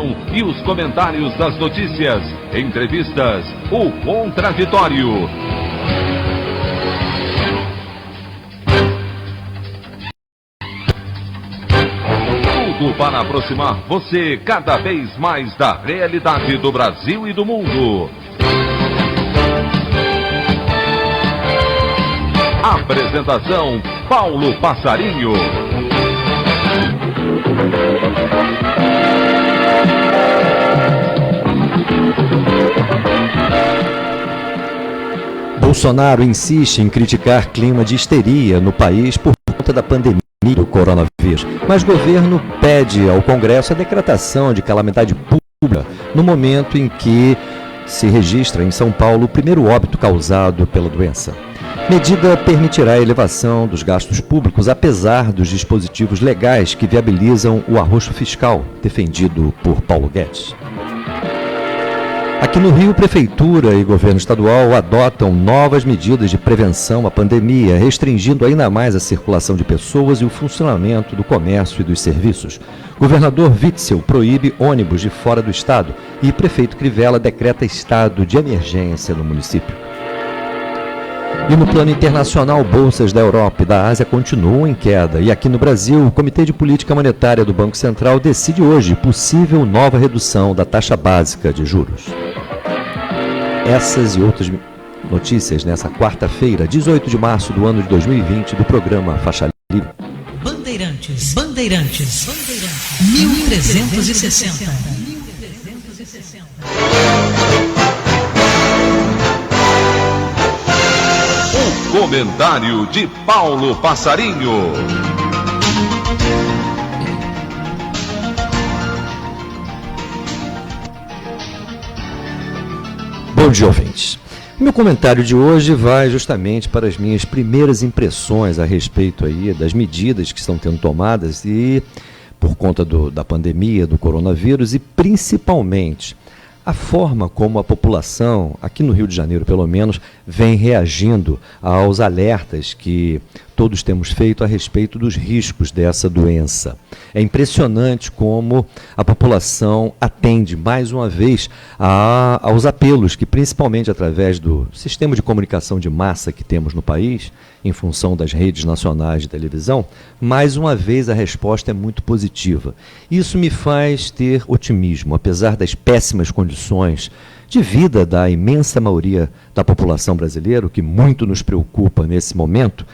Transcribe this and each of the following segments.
opinião e os comentários das notícias, entrevistas, o Contraditório. Tudo para aproximar você cada vez mais da realidade do Brasil e do mundo. Apresentação: Paulo Passarinho. Bolsonaro insiste em criticar clima de histeria no país por conta da pandemia do coronavírus, mas o governo pede ao Congresso a decretação de calamidade pública no momento em que se registra em São Paulo o primeiro óbito causado pela doença. Medida permitirá a elevação dos gastos públicos, apesar dos dispositivos legais que viabilizam o arroxo fiscal, defendido por Paulo Guedes. Aqui no Rio, Prefeitura e Governo Estadual adotam novas medidas de prevenção à pandemia, restringindo ainda mais a circulação de pessoas e o funcionamento do comércio e dos serviços. Governador Witzel proíbe ônibus de fora do estado e prefeito Crivella decreta estado de emergência no município. E no plano internacional, bolsas da Europa e da Ásia continuam em queda. E aqui no Brasil, o Comitê de Política Monetária do Banco Central decide hoje possível nova redução da taxa básica de juros. Essas e outras notícias nessa quarta-feira, 18 de março do ano de 2020, do programa Faixa Livre. Bandeirantes, 1360. Comentário de Paulo Passarinho. Bom dia, ouvintes. O meu comentário de hoje vai justamente para as minhas primeiras impressões a respeito aí das medidas que estão sendo tomadas e por conta da pandemia, do coronavírus e principalmente a forma como a população, aqui no Rio de Janeiro pelo menos, vem reagindo aos alertas que todos temos feito a respeito dos riscos dessa doença. É impressionante como a população atende mais uma vez aos apelos que, principalmente através do sistema de comunicação de massa que temos no país, em função das redes nacionais de televisão, mais uma vez a resposta é muito positiva. Isso me faz ter otimismo, apesar das péssimas condições de vida da imensa maioria da população brasileira, o que muito nos preocupa nesse momento.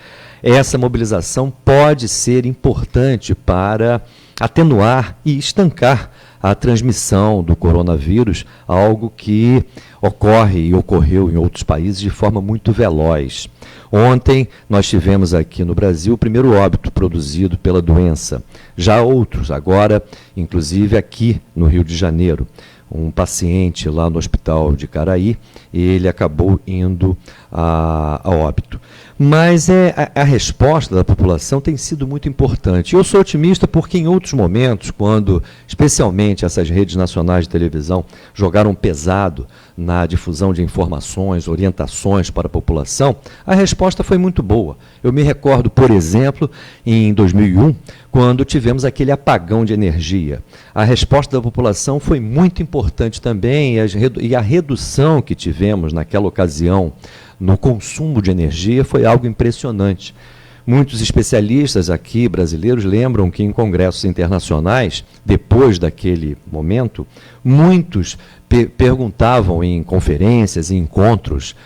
Essa mobilização pode ser importante para atenuar e estancar a transmissão do coronavírus, algo que ocorre e ocorreu em outros países de forma muito veloz. Ontem nós tivemos aqui no Brasil o primeiro óbito produzido pela doença. Já outros, agora, inclusive aqui no Rio de Janeiro. Um paciente lá no hospital de Caraí, ele acabou indo a óbito. Mas a resposta da população tem sido muito importante. Eu sou otimista porque em outros momentos, quando especialmente essas redes nacionais de televisão jogaram pesado na difusão de informações, orientações para a população, a resposta foi muito boa. Eu me recordo, por exemplo, em 2001, quando tivemos aquele apagão de energia. A resposta da população foi muito importante também e a redução que tivemos naquela ocasião no consumo de energia foi algo impressionante. Muitos especialistas aqui brasileiros lembram que em congressos internacionais, depois daquele momento, muitos perguntavam em conferências e encontros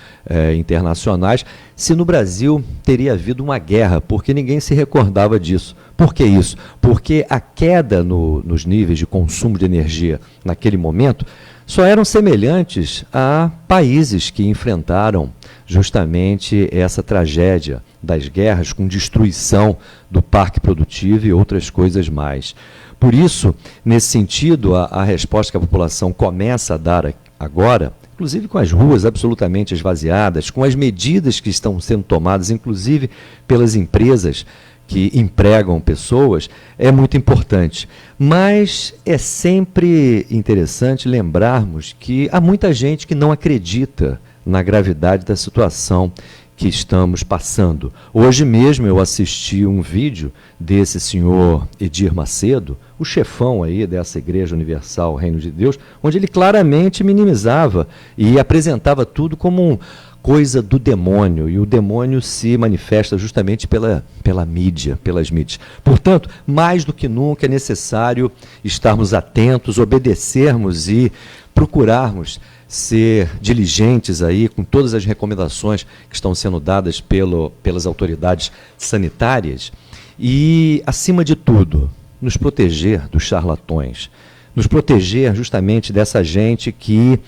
internacionais se no Brasil teria havido uma guerra, porque ninguém se recordava disso. Por que isso? Porque a queda nos níveis de consumo de energia naquele momento só eram semelhantes a países que enfrentaram justamente essa tragédia das guerras com destruição do parque produtivo e outras coisas mais. Por isso, nesse sentido, a resposta que a população começa a dar agora, inclusive com as ruas absolutamente esvaziadas, com as medidas que estão sendo tomadas, inclusive pelas empresas que empregam pessoas, é muito importante. Mas é sempre interessante lembrarmos que há muita gente que não acredita na gravidade da situação que estamos passando. Hoje mesmo eu assisti um vídeo desse senhor Edir Macedo, o chefão aí dessa Igreja Universal Reino de Deus, onde ele claramente minimizava e apresentava tudo como coisa do demônio, e o demônio se manifesta justamente pela mídia, pelas mídias. Portanto, mais do que nunca é necessário estarmos atentos, obedecermos e procurarmos ser diligentes aí com todas as recomendações que estão sendo dadas pelas autoridades sanitárias e, acima de tudo, nos proteger dos charlatões, nos proteger justamente dessa gente que,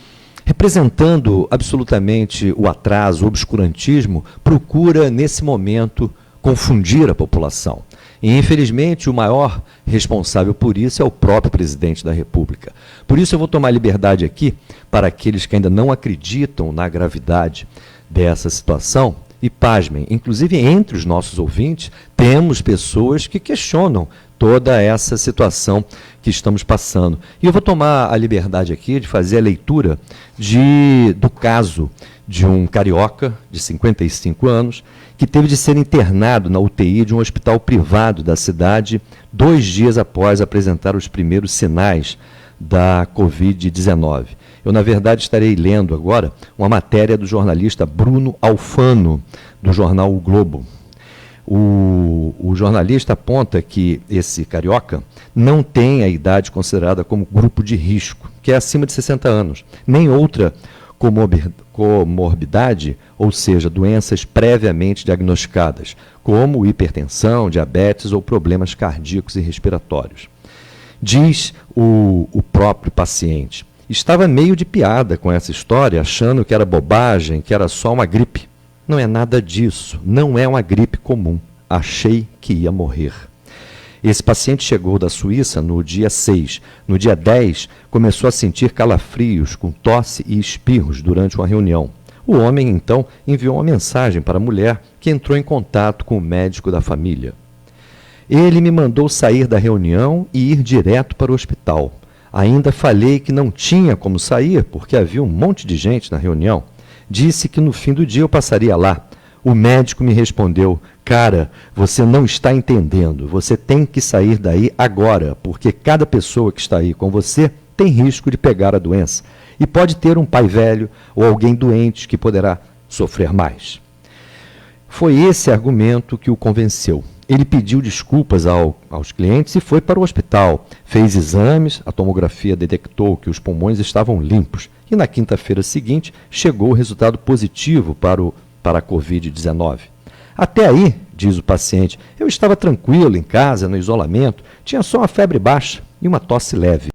representando absolutamente o atraso, o obscurantismo, procura, nesse momento, confundir a população. E, infelizmente, o maior responsável por isso é o próprio presidente da República. Por isso eu vou tomar liberdade aqui, para aqueles que ainda não acreditam na gravidade dessa situação, e pasmem, inclusive entre os nossos ouvintes, temos pessoas que questionam toda essa situação que estamos passando. E eu vou tomar a liberdade aqui de fazer a leitura do caso de um carioca de 55 anos que teve de ser internado na UTI de um hospital privado da cidade 2 dias após apresentar os primeiros sinais da Covid-19. Eu, na verdade, estarei lendo agora uma matéria do jornalista Bruno Alfano, do jornal O Globo. O jornalista aponta que esse carioca não tem a idade considerada como grupo de risco, que é acima de 60 anos, nem outra comorbidade, ou seja, doenças previamente diagnosticadas, como hipertensão, diabetes ou problemas cardíacos e respiratórios. Diz o próprio paciente: estava meio de piada com essa história, achando que era bobagem, que era só uma gripe. Não é nada disso, não é uma gripe comum. Achei que ia morrer. Esse paciente chegou da Suíça no dia 6. No dia 10, começou a sentir calafrios, com tosse e espirros durante uma reunião. O homem, então, enviou uma mensagem para a mulher, que entrou em contato com o médico da família. Ele me mandou sair da reunião e ir direto para o hospital. Ainda falei que não tinha como sair, porque havia um monte de gente na reunião. Disse que no fim do dia eu passaria lá. O médico me respondeu: cara, você não está entendendo, você tem que sair daí agora, porque cada pessoa que está aí com você tem risco de pegar a doença. E pode ter um pai velho ou alguém doente que poderá sofrer mais. Foi esse argumento que o convenceu. Ele pediu desculpas aos clientes e foi para o hospital. Fez exames, a tomografia detectou que os pulmões estavam limpos. E na quinta-feira seguinte, chegou o resultado positivo para a Covid-19. Até aí, diz o paciente, eu estava tranquilo em casa, no isolamento, tinha só uma febre baixa e uma tosse leve.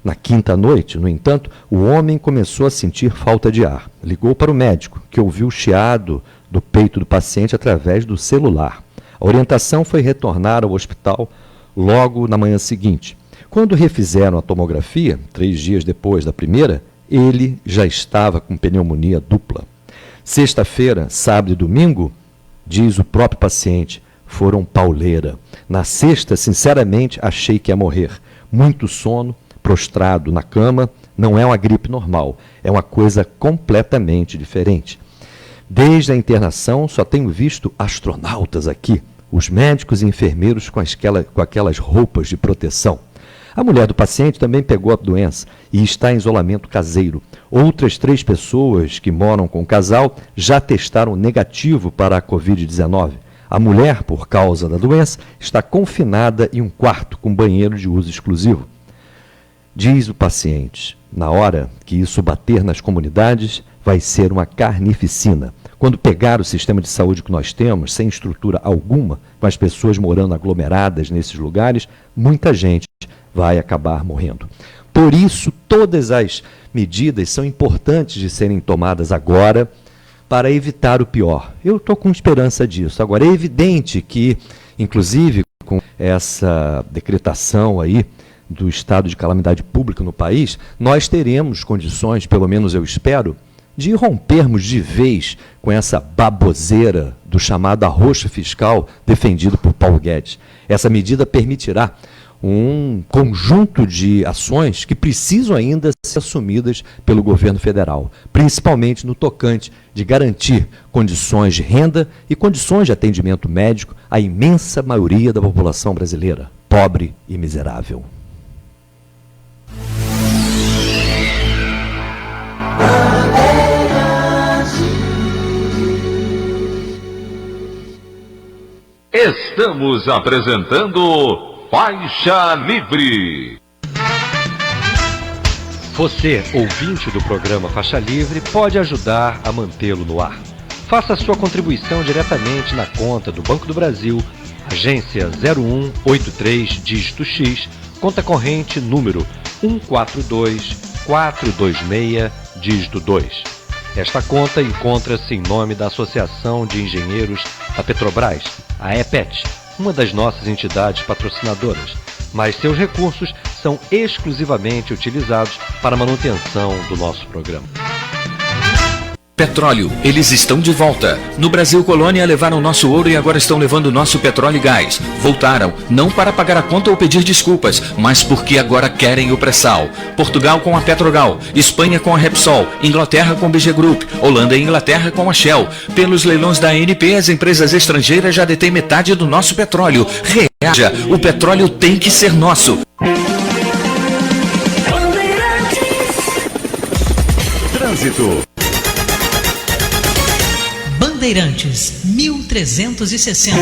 Na quinta noite, no entanto, o homem começou a sentir falta de ar. Ligou para o médico, que ouviu o chiado do peito do paciente através do celular. A orientação foi retornar ao hospital logo na manhã seguinte. Quando refizeram a tomografia, 3 dias depois da primeira, ele já estava com pneumonia dupla. Sexta-feira, sábado e domingo, diz o próprio paciente, foram pauleira. Na sexta, sinceramente, achei que ia morrer. Muito sono, prostrado na cama, não é uma gripe normal, é uma coisa completamente diferente. Desde a internação, só tenho visto astronautas aqui, os médicos e enfermeiros com aquelas roupas de proteção. A mulher do paciente também pegou a doença e está em isolamento caseiro. Outras 3 pessoas que moram com o casal já testaram negativo para a Covid-19. A mulher, por causa da doença, está confinada em um quarto com banheiro de uso exclusivo. Diz o paciente, na hora que isso bater nas comunidades, vai ser uma carnificina. Quando pegar o sistema de saúde que nós temos, sem estrutura alguma, com as pessoas morando aglomeradas nesses lugares, muita gente vai acabar morrendo. Por isso, todas as medidas são importantes de serem tomadas agora para evitar o pior. Eu estou com esperança disso. Agora, é evidente que, inclusive, com essa decretação aí do estado de calamidade pública no país, nós teremos condições, pelo menos eu espero, de rompermos de vez com essa baboseira do chamado arroxo fiscal defendido por Paulo Guedes. Essa medida permitirá um conjunto de ações que precisam ainda ser assumidas pelo governo federal, principalmente no tocante de garantir condições de renda e condições de atendimento médico à imensa maioria da população brasileira, pobre e miserável. Estamos apresentando Faixa Livre. Você, ouvinte do programa Faixa Livre, pode ajudar a mantê-lo no ar. Faça a sua contribuição diretamente na conta do Banco do Brasil, agência 0183, dígito X, conta corrente número 142426, dígito 2. Esta conta encontra-se em nome da Associação de Engenheiros da Petrobras, a EPET, uma das nossas entidades patrocinadoras, mas seus recursos são exclusivamente utilizados para a manutenção do nosso programa. Petróleo, eles estão de volta. No Brasil Colônia levaram nosso ouro e agora estão levando nosso petróleo e gás. Voltaram, não para pagar a conta ou pedir desculpas, mas porque agora querem o pré-sal. Portugal com a Petrogal, Espanha com a Repsol, Inglaterra com a BG Group, Holanda e Inglaterra com a Shell. Pelos leilões da ANP, as empresas estrangeiras já detêm metade do nosso petróleo. Reaja, o petróleo tem que ser nosso. Trânsito. Bandeirantes, 1360.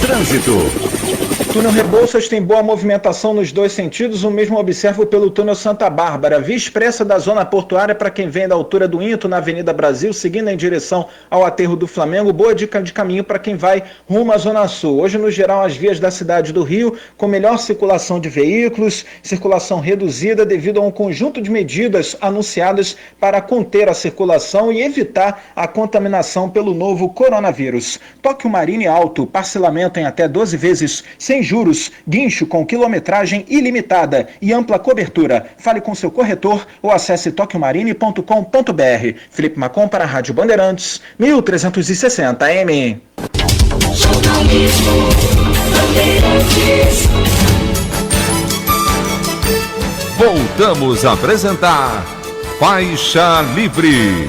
Trânsito. Túnel Rebouças tem boa movimentação nos dois sentidos, o mesmo observo pelo túnel Santa Bárbara. Via expressa da zona portuária para quem vem da altura do Into, na Avenida Brasil, seguindo em direção ao aterro do Flamengo. Boa dica de caminho para quem vai rumo à Zona Sul. Hoje, no geral, as vias da cidade do Rio, com melhor circulação de veículos, circulação reduzida devido a um conjunto de medidas anunciadas para conter a circulação e evitar a contaminação pelo novo coronavírus. Tóquio Marine Alto, parcelamento em até 12 vezes sem juros, guincho com quilometragem ilimitada e ampla cobertura. Fale com seu corretor ou acesse tokyomarine.com.br. Felipe Macon para a Rádio Bandeirantes, 1360 AM. Voltamos a apresentar Faixa Livre.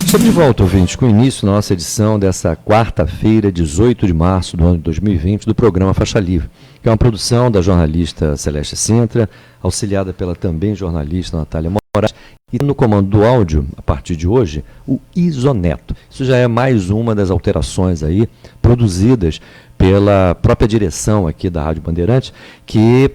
Estamos de volta, ouvintes, com o início da nossa edição dessa quarta-feira, 18 de março do ano de 2020, do programa Faixa Livre, que é uma produção da jornalista Celeste Sintra, auxiliada pela também jornalista Natália Moraes, e no comando do áudio, a partir de hoje, o Isoneto. Isso já é mais uma das alterações aí produzidas pela própria direção aqui da Rádio Bandeirantes, que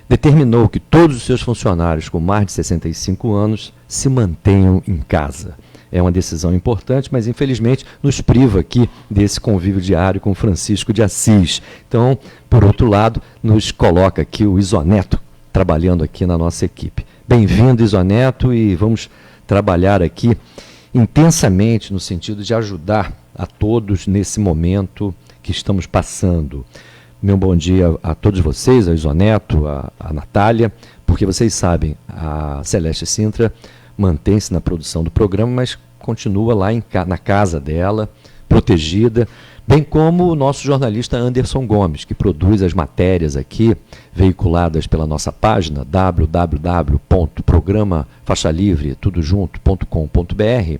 determinou que todos os seus funcionários com mais de 65 anos se mantenham em casa. É uma decisão importante, mas infelizmente nos priva aqui desse convívio diário com Francisco de Assis. Então, por outro lado, nos coloca aqui o Isoneto trabalhando aqui na nossa equipe. Bem-vindo, Isoneto, e vamos trabalhar aqui intensamente no sentido de ajudar a todos nesse momento que estamos passando. Meu bom dia a todos vocês, ao Isoneto, a Natália, porque vocês sabem, a Celeste Sintra mantém-se na produção do programa, mas continua lá na casa dela, protegida, bem como o nosso jornalista Anderson Gomes, que produz as matérias aqui, veiculadas pela nossa página, www.programafaixalivre.com.br,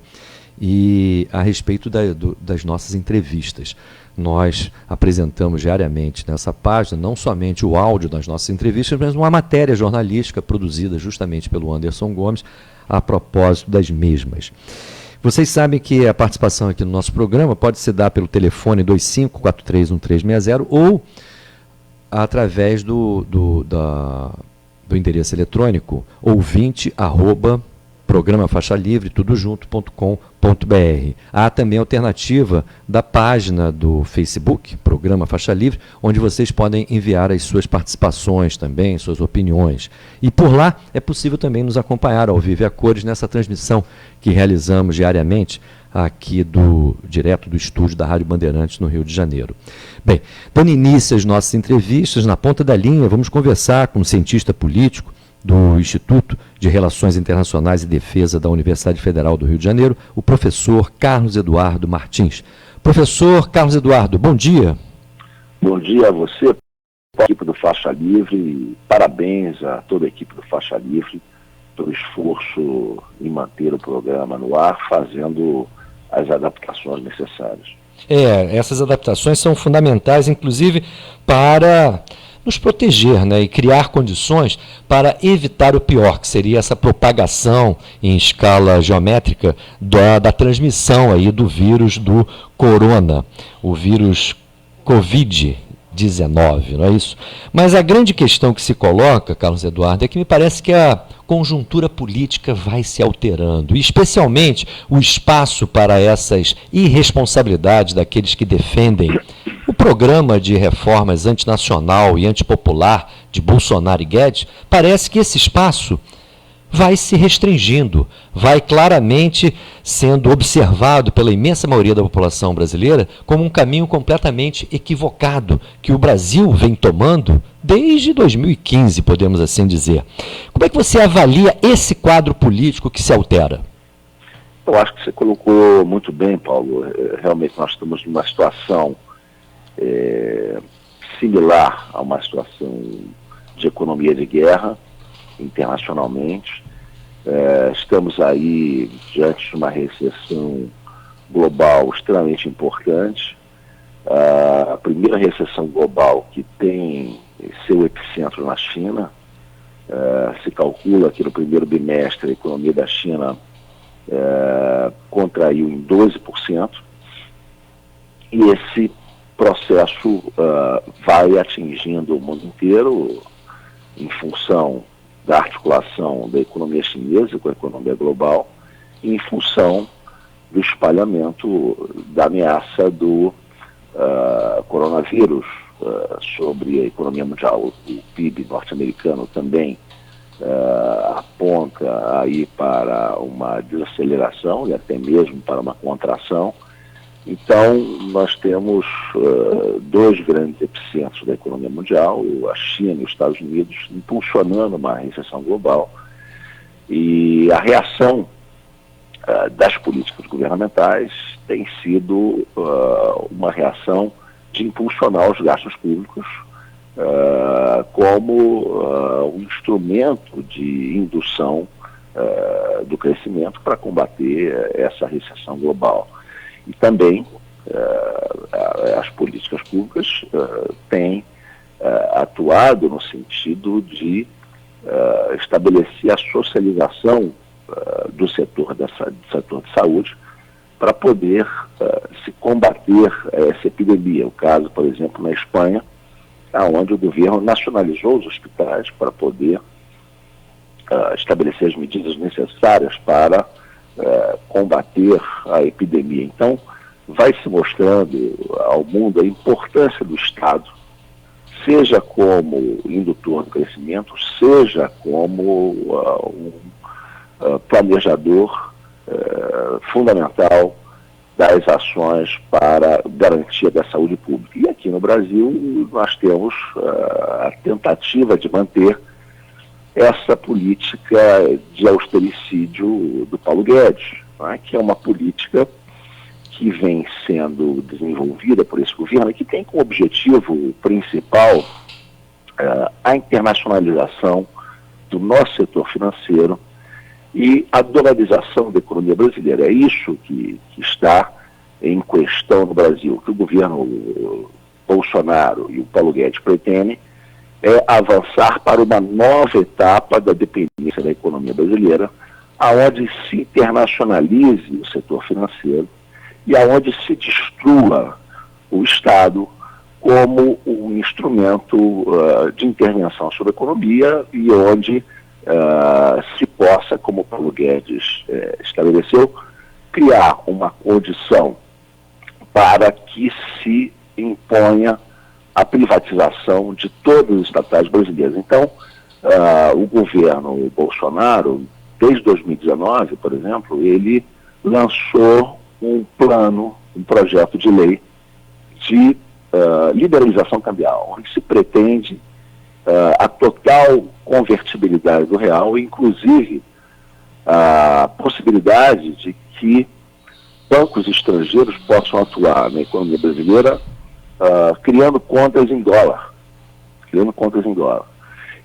e a respeito das nossas entrevistas. Nós apresentamos diariamente nessa página não somente o áudio das nossas entrevistas, mas uma matéria jornalística produzida justamente pelo Anderson Gomes, a propósito das mesmas. Vocês sabem que a participação aqui no nosso programa pode se dar pelo telefone 25431360 ou através do endereço eletrônico ouvinte@programafaixalivre.com.br. Há também a alternativa da página do Facebook, Programa Faixa Livre, onde vocês podem enviar as suas participações também, suas opiniões. E por lá é possível também nos acompanhar ao vivo e a cores nessa transmissão que realizamos diariamente aqui direto do estúdio da Rádio Bandeirantes no Rio de Janeiro. Bem, dando início às nossas entrevistas, na ponta da linha, vamos conversar com um cientista político, do Instituto de Relações Internacionais e Defesa da Universidade Federal do Rio de Janeiro, o professor Carlos Eduardo Martins. Professor Carlos Eduardo, bom dia. Bom dia a você, a equipe do Faixa Livre, e parabéns a toda a equipe do Faixa Livre pelo esforço em manter o programa no ar, fazendo as adaptações necessárias. Essas adaptações são fundamentais, inclusive, para nos proteger, né, e criar condições para evitar o pior, que seria essa propagação em escala geométrica da transmissão aí do vírus do corona, o vírus Covid-19, não é isso? Mas a grande questão que se coloca, Carlos Eduardo, é que me parece que a conjuntura política vai se alterando, e especialmente o espaço para essas irresponsabilidades daqueles que defendem o programa de reformas antinacional e antipopular de Bolsonaro e Guedes. Parece que esse espaço vai se restringindo, vai claramente sendo observado pela imensa maioria da população brasileira como um caminho completamente equivocado que o Brasil vem tomando desde 2015, podemos assim dizer. Como é que você avalia esse quadro político que se altera? Eu acho que você colocou muito bem, Paulo. Realmente nós estamos numa situação similar a uma situação de economia de guerra internacionalmente. Estamos aí diante de uma recessão global extremamente importante. A primeira recessão global que tem seu epicentro na China. Se calcula que no primeiro bimestre a economia da China contraiu em 12%, e esse processo vai atingindo o mundo inteiro em função da articulação da economia chinesa com a economia global, e em função do espalhamento da ameaça do coronavírus sobre a economia mundial. O PIB norte-americano também aponta aí para uma desaceleração e até mesmo para uma contração. Então, nós temos dois grandes epicentros da economia mundial, a China e os Estados Unidos, impulsionando uma recessão global. E a reação das políticas governamentais tem sido uma reação de impulsionar os gastos públicos como um instrumento de indução do crescimento para combater essa recessão global. E também as políticas públicas têm atuado no sentido de estabelecer a socialização do setor de saúde para poder se combater essa epidemia. O caso, por exemplo, na Espanha, onde o governo nacionalizou os hospitais para poder estabelecer as medidas necessárias para combater a epidemia. Então, vai se mostrando ao mundo a importância do Estado, seja como indutor do crescimento, seja como um planejador fundamental das ações para garantia da saúde pública. E aqui no Brasil nós temos a tentativa de manter essa política de austericídio do Paulo Guedes, né, que é uma política que vem sendo desenvolvida por esse governo e que tem como objetivo principal a internacionalização do nosso setor financeiro e a dolarização da economia brasileira. É isso que está em questão no Brasil. O que o governo Bolsonaro e o Paulo Guedes pretendem é avançar para uma nova etapa da dependência da economia brasileira, aonde se internacionalize o setor financeiro e aonde se destrua o Estado como um instrumento de intervenção sobre a economia e onde se possa, como o Paulo Guedes estabeleceu, criar uma condição para que se imponha a privatização de todos os estatais brasileiros. Então, o governo Bolsonaro, desde 2019, por exemplo, ele lançou um projeto de lei de liberalização cambial, onde se pretende a total convertibilidade do real, inclusive a possibilidade de que bancos estrangeiros possam atuar na economia brasileira criando contas em dólar.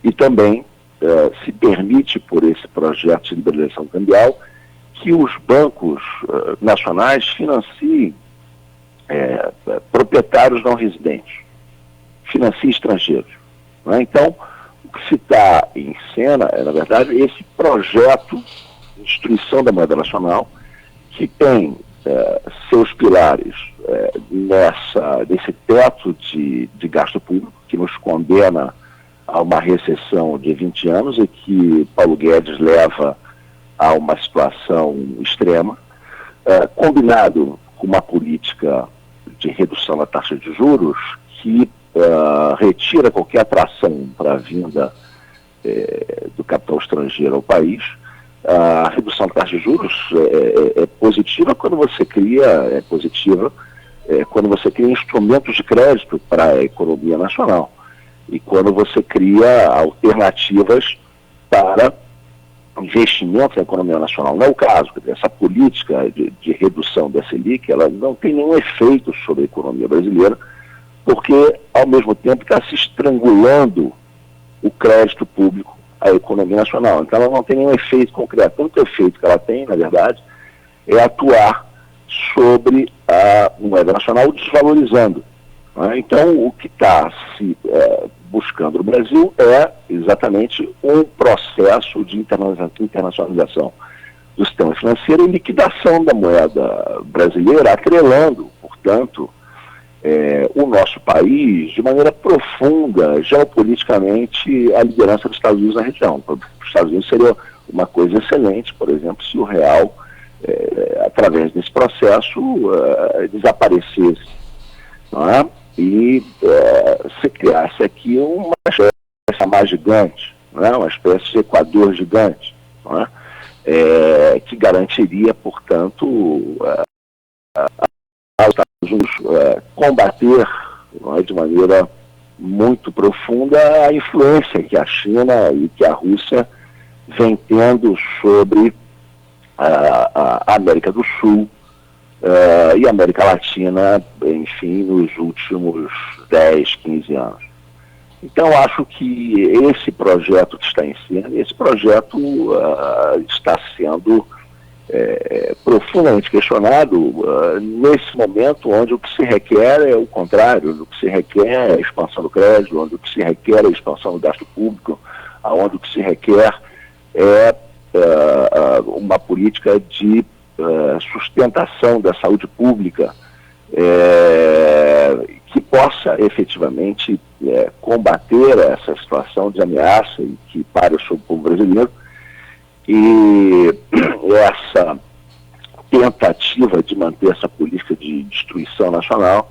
E também se permite, por esse projeto de liberalização cambial, que os bancos nacionais financiem proprietários não residentes, financiem estrangeiros. Né? Então, o que se está em cena é, na verdade, esse projeto de instituição da moeda nacional, que tem seus pilares nesse teto de gasto público, que nos condena a uma recessão de 20 anos e que Paulo Guedes leva a uma situação extrema, combinado com uma política de redução da taxa de juros que retira qualquer atração para a vinda do capital estrangeiro ao país. A redução da taxa de juros é positiva quando você cria, quando você cria instrumentos de crédito para a economia nacional e quando você cria alternativas para investimento na economia nacional. Não é o caso. Essa política de redução da Selic, ela não tem nenhum efeito sobre a economia brasileira, porque, ao mesmo tempo, está se estrangulando o crédito público à economia nacional. Então, ela não tem nenhum efeito concreto. O único efeito que ela tem, na verdade, é atuar sobre a moeda nacional desvalorizando. Né? Então, o que está se buscando no Brasil é exatamente um processo de internacionalização do sistema financeiro e liquidação da moeda brasileira, atrelando, portanto, o nosso país de maneira profunda, geopoliticamente, à liderança dos Estados Unidos na região. Para os Estados Unidos seria uma coisa excelente, por exemplo, se o real, através desse processo, desaparecesse. Não é? E se criasse aqui uma espécie mais gigante, não é? Uma espécie de Equador gigante, não é? Que garantiria, portanto, aos Estados Unidos combater, não é, de maneira muito profunda a influência que a China e que a Rússia vem tendo sobre a América do Sul e a América Latina, enfim, nos últimos 10, 15 anos. Então, acho que esse projeto que está em cena, esse projeto está sendo profundamente questionado nesse momento onde o que se requer é o contrário, o que se requer é a expansão do crédito, onde o que se requer é a expansão do gasto público, onde o que se requer é uma política de sustentação da saúde pública que possa efetivamente combater essa situação de ameaça e que pare sobre o povo brasileiro. E essa tentativa de manter essa política de destruição nacional,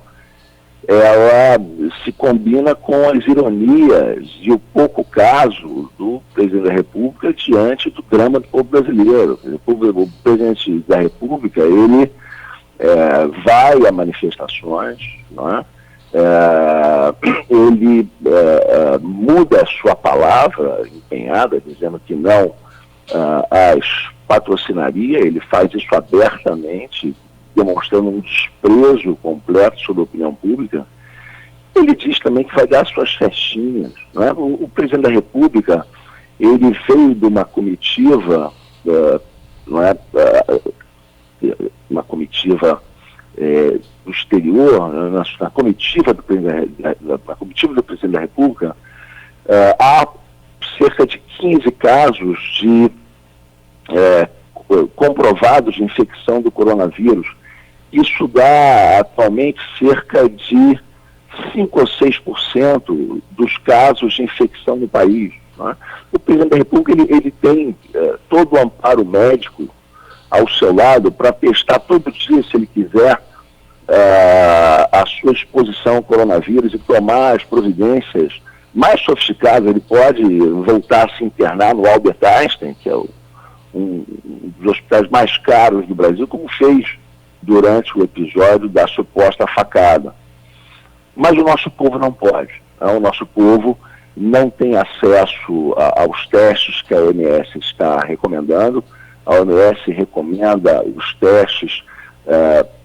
ela se combina com as ironias e o pouco caso do presidente da República diante do drama do povo brasileiro. O presidente da República, ele vai a manifestações, não é? Ele muda a sua palavra empenhada, dizendo que não as patrocinaria, ele faz isso abertamente, demonstrando um desprezo completo sobre a opinião pública. Ele diz também que vai dar suas festinhas. Não é? O presidente da República, ele veio de uma comitiva, uma comitiva do exterior, na comitiva do presidente da República, há cerca de 15 casos de comprovados de infecção do coronavírus. Isso dá atualmente cerca de 5 ou 6% dos casos de infecção no país. Não é? O presidente da República ele tem todo o amparo médico ao seu lado para testar todo dia, se ele quiser, a sua exposição ao coronavírus e tomar as providências mais sofisticadas. Ele pode voltar a se internar no Albert Einstein, que é um dos hospitais mais caros do Brasil, como fez durante o episódio da suposta facada. Mas o nosso povo não pode. O nosso povo não têm acesso aos testes que a OMS está recomendando. A OMS recomenda os testes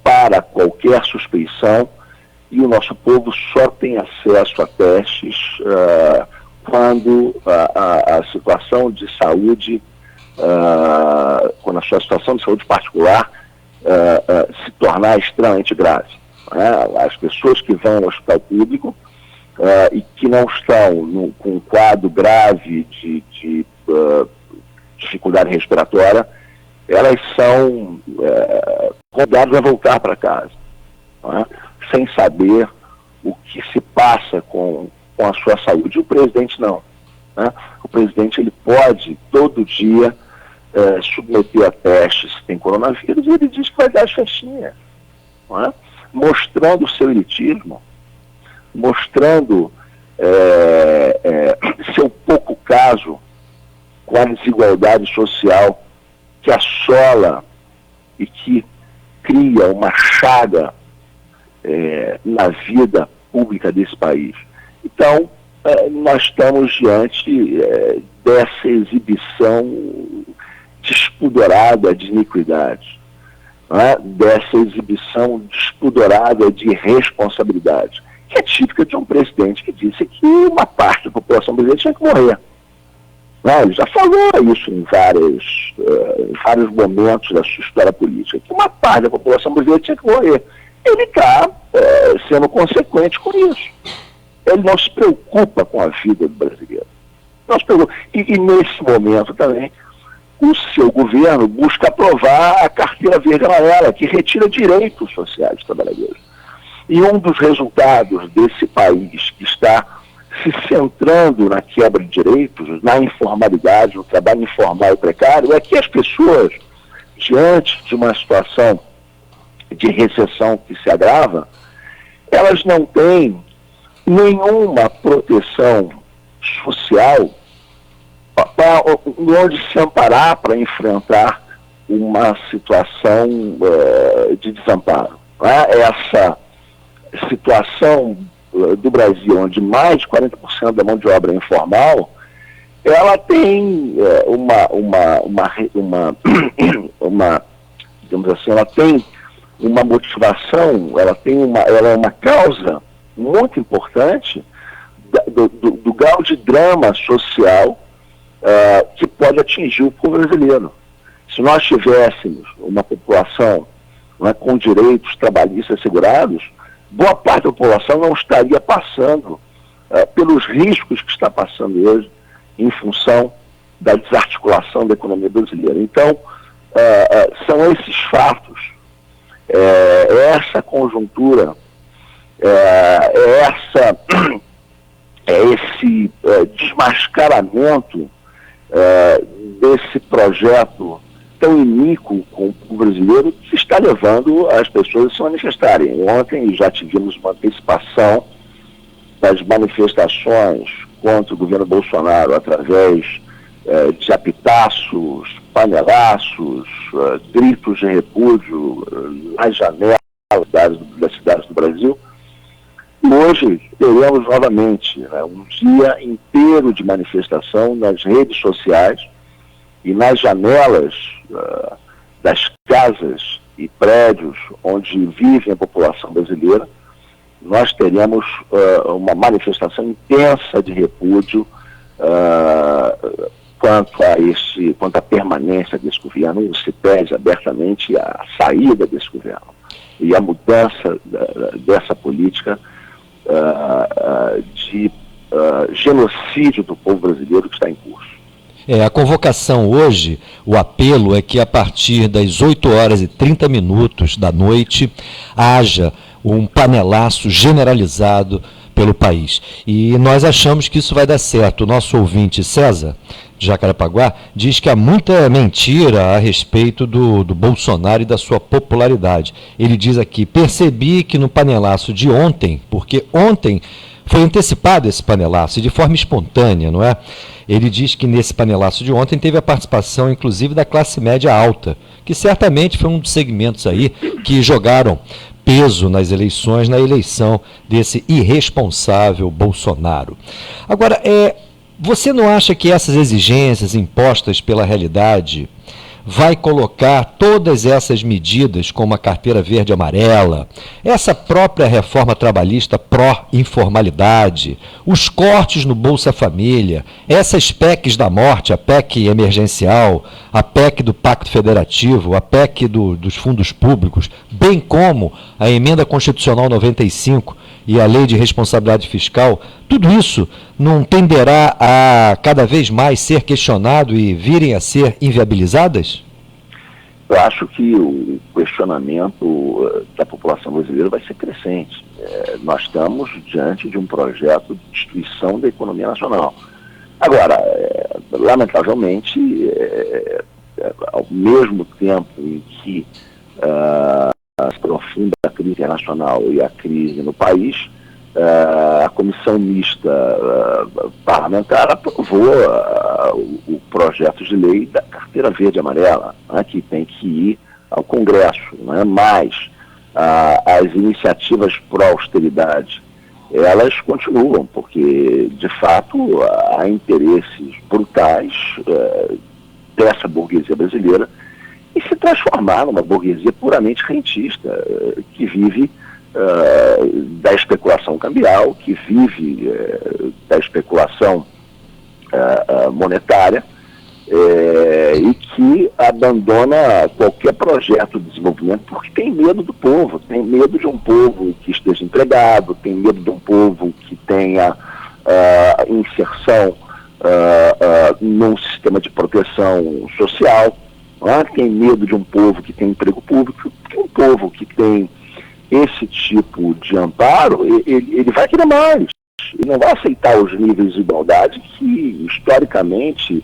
para qualquer suspeição, e o nosso povo só tem acesso a testes quando a situação de saúde, quando a sua situação de saúde particular se tornar extremamente grave. As pessoas que vão ao hospital público e que não estão com um quadro grave de dificuldade respiratória, elas são convidadas a voltar para casa, sem saber o que se passa com a sua saúde. O presidente não. O presidente ele pode, todo dia, submeter a testes se tem coronavírus, e ele diz que vai dar as festinhas, mostrando o seu elitismo, mostrando seu pouco caso com a desigualdade social que assola e que cria uma chaga na vida pública desse país. Então, nós estamos diante dessa exibição despudorada de iniquidade, dessa exibição despudorada de responsabilidade, que é típica de um presidente que disse que uma parte da população brasileira tinha que morrer. Ele já falou isso em vários momentos da sua história política, que uma parte da população brasileira tinha que morrer. Ele está sendo consequente com isso. Ele não se preocupa com a vida do brasileiro. Não se preocupa. E nesse momento também, o seu governo busca aprovar a carteira verde amarela, que retira direitos sociais dos trabalhadores. E um dos resultados desse país que está se centrando na quebra de direitos, na informalidade, no trabalho informal e precário, é que as pessoas, diante de uma situação de recessão que se agrava, elas não têm nenhuma proteção social onde se amparar para enfrentar uma situação de desamparo. Essa situação do Brasil, onde mais de 40% da mão de obra é informal, ela tem digamos assim, ela tem uma motivação, ela é uma causa muito importante do grau de drama social que pode atingir o povo brasileiro. Se nós tivéssemos uma população com direitos trabalhistas assegurados, boa parte da população não estaria passando pelos riscos que está passando hoje em função da desarticulação da economia brasileira. Então, são esses fatos, essa conjuntura, esse desmascaramento desse projeto tão iníquo com o povo brasileiro que está levando as pessoas a se manifestarem. Ontem já tivemos uma antecipação das manifestações contra o governo Bolsonaro através de apitaços, panelaços, gritos de repúdio nas janelas das cidades do Brasil. E hoje teremos novamente um dia inteiro de manifestação nas redes sociais e nas janelas das casas e prédios onde vive a população brasileira. Nós teremos uma manifestação intensa de repúdio quanto à permanência desse governo. Se pede abertamente a saída desse governo e a mudança dessa política de genocídio do povo brasileiro que está em curso. A convocação hoje, o apelo é que a partir das 8h30 da noite haja um panelaço generalizado pelo país. E nós achamos que isso vai dar certo. O nosso ouvinte César, de Jacarepaguá, diz que há muita mentira a respeito do Bolsonaro e da sua popularidade. Ele diz aqui: percebi que no panelaço de ontem, porque ontem foi antecipado esse panelaço, de forma espontânea, não é? Ele diz que nesse panelaço de ontem teve a participação, inclusive, da classe média alta, que certamente foi um dos segmentos aí que jogaram peso nas eleições, na eleição desse irresponsável Bolsonaro. Agora, você não acha que essas exigências impostas pela realidade vai colocar todas essas medidas, como a carteira verde e amarela, essa própria reforma trabalhista pró-informalidade, os cortes no Bolsa Família, essas PECs da morte, a PEC emergencial, a PEC do Pacto Federativo, a PEC dos fundos públicos, bem como a Emenda Constitucional 95 e a Lei de Responsabilidade Fiscal, tudo isso não tenderá a cada vez mais ser questionado e virem a ser inviabilizadas? Eu acho que o questionamento da população brasileira vai ser crescente. Nós estamos diante de um projeto de destruição da economia nacional. Agora, lamentavelmente, ao mesmo tempo em que se aprofunda a crise internacional e a crise no país, a comissão mista parlamentar aprovou o projeto de lei da carteira verde e amarela, né, que tem que ir ao Congresso, né, mas as iniciativas pró-austeridade, elas continuam, porque, de fato, há interesses brutais dessa burguesia brasileira em se transformar numa burguesia puramente rentista, que vive da especulação cambial, que vive da especulação monetária e que abandona qualquer projeto de desenvolvimento porque tem medo do povo, tem medo de um povo que esteja empregado, tem medo de um povo que tenha inserção num sistema de proteção social, tem medo de um povo que tem emprego público, porque um povo que tem esse tipo de amparo, ele vai querer mais. Ele não vai aceitar os níveis de igualdade que, historicamente,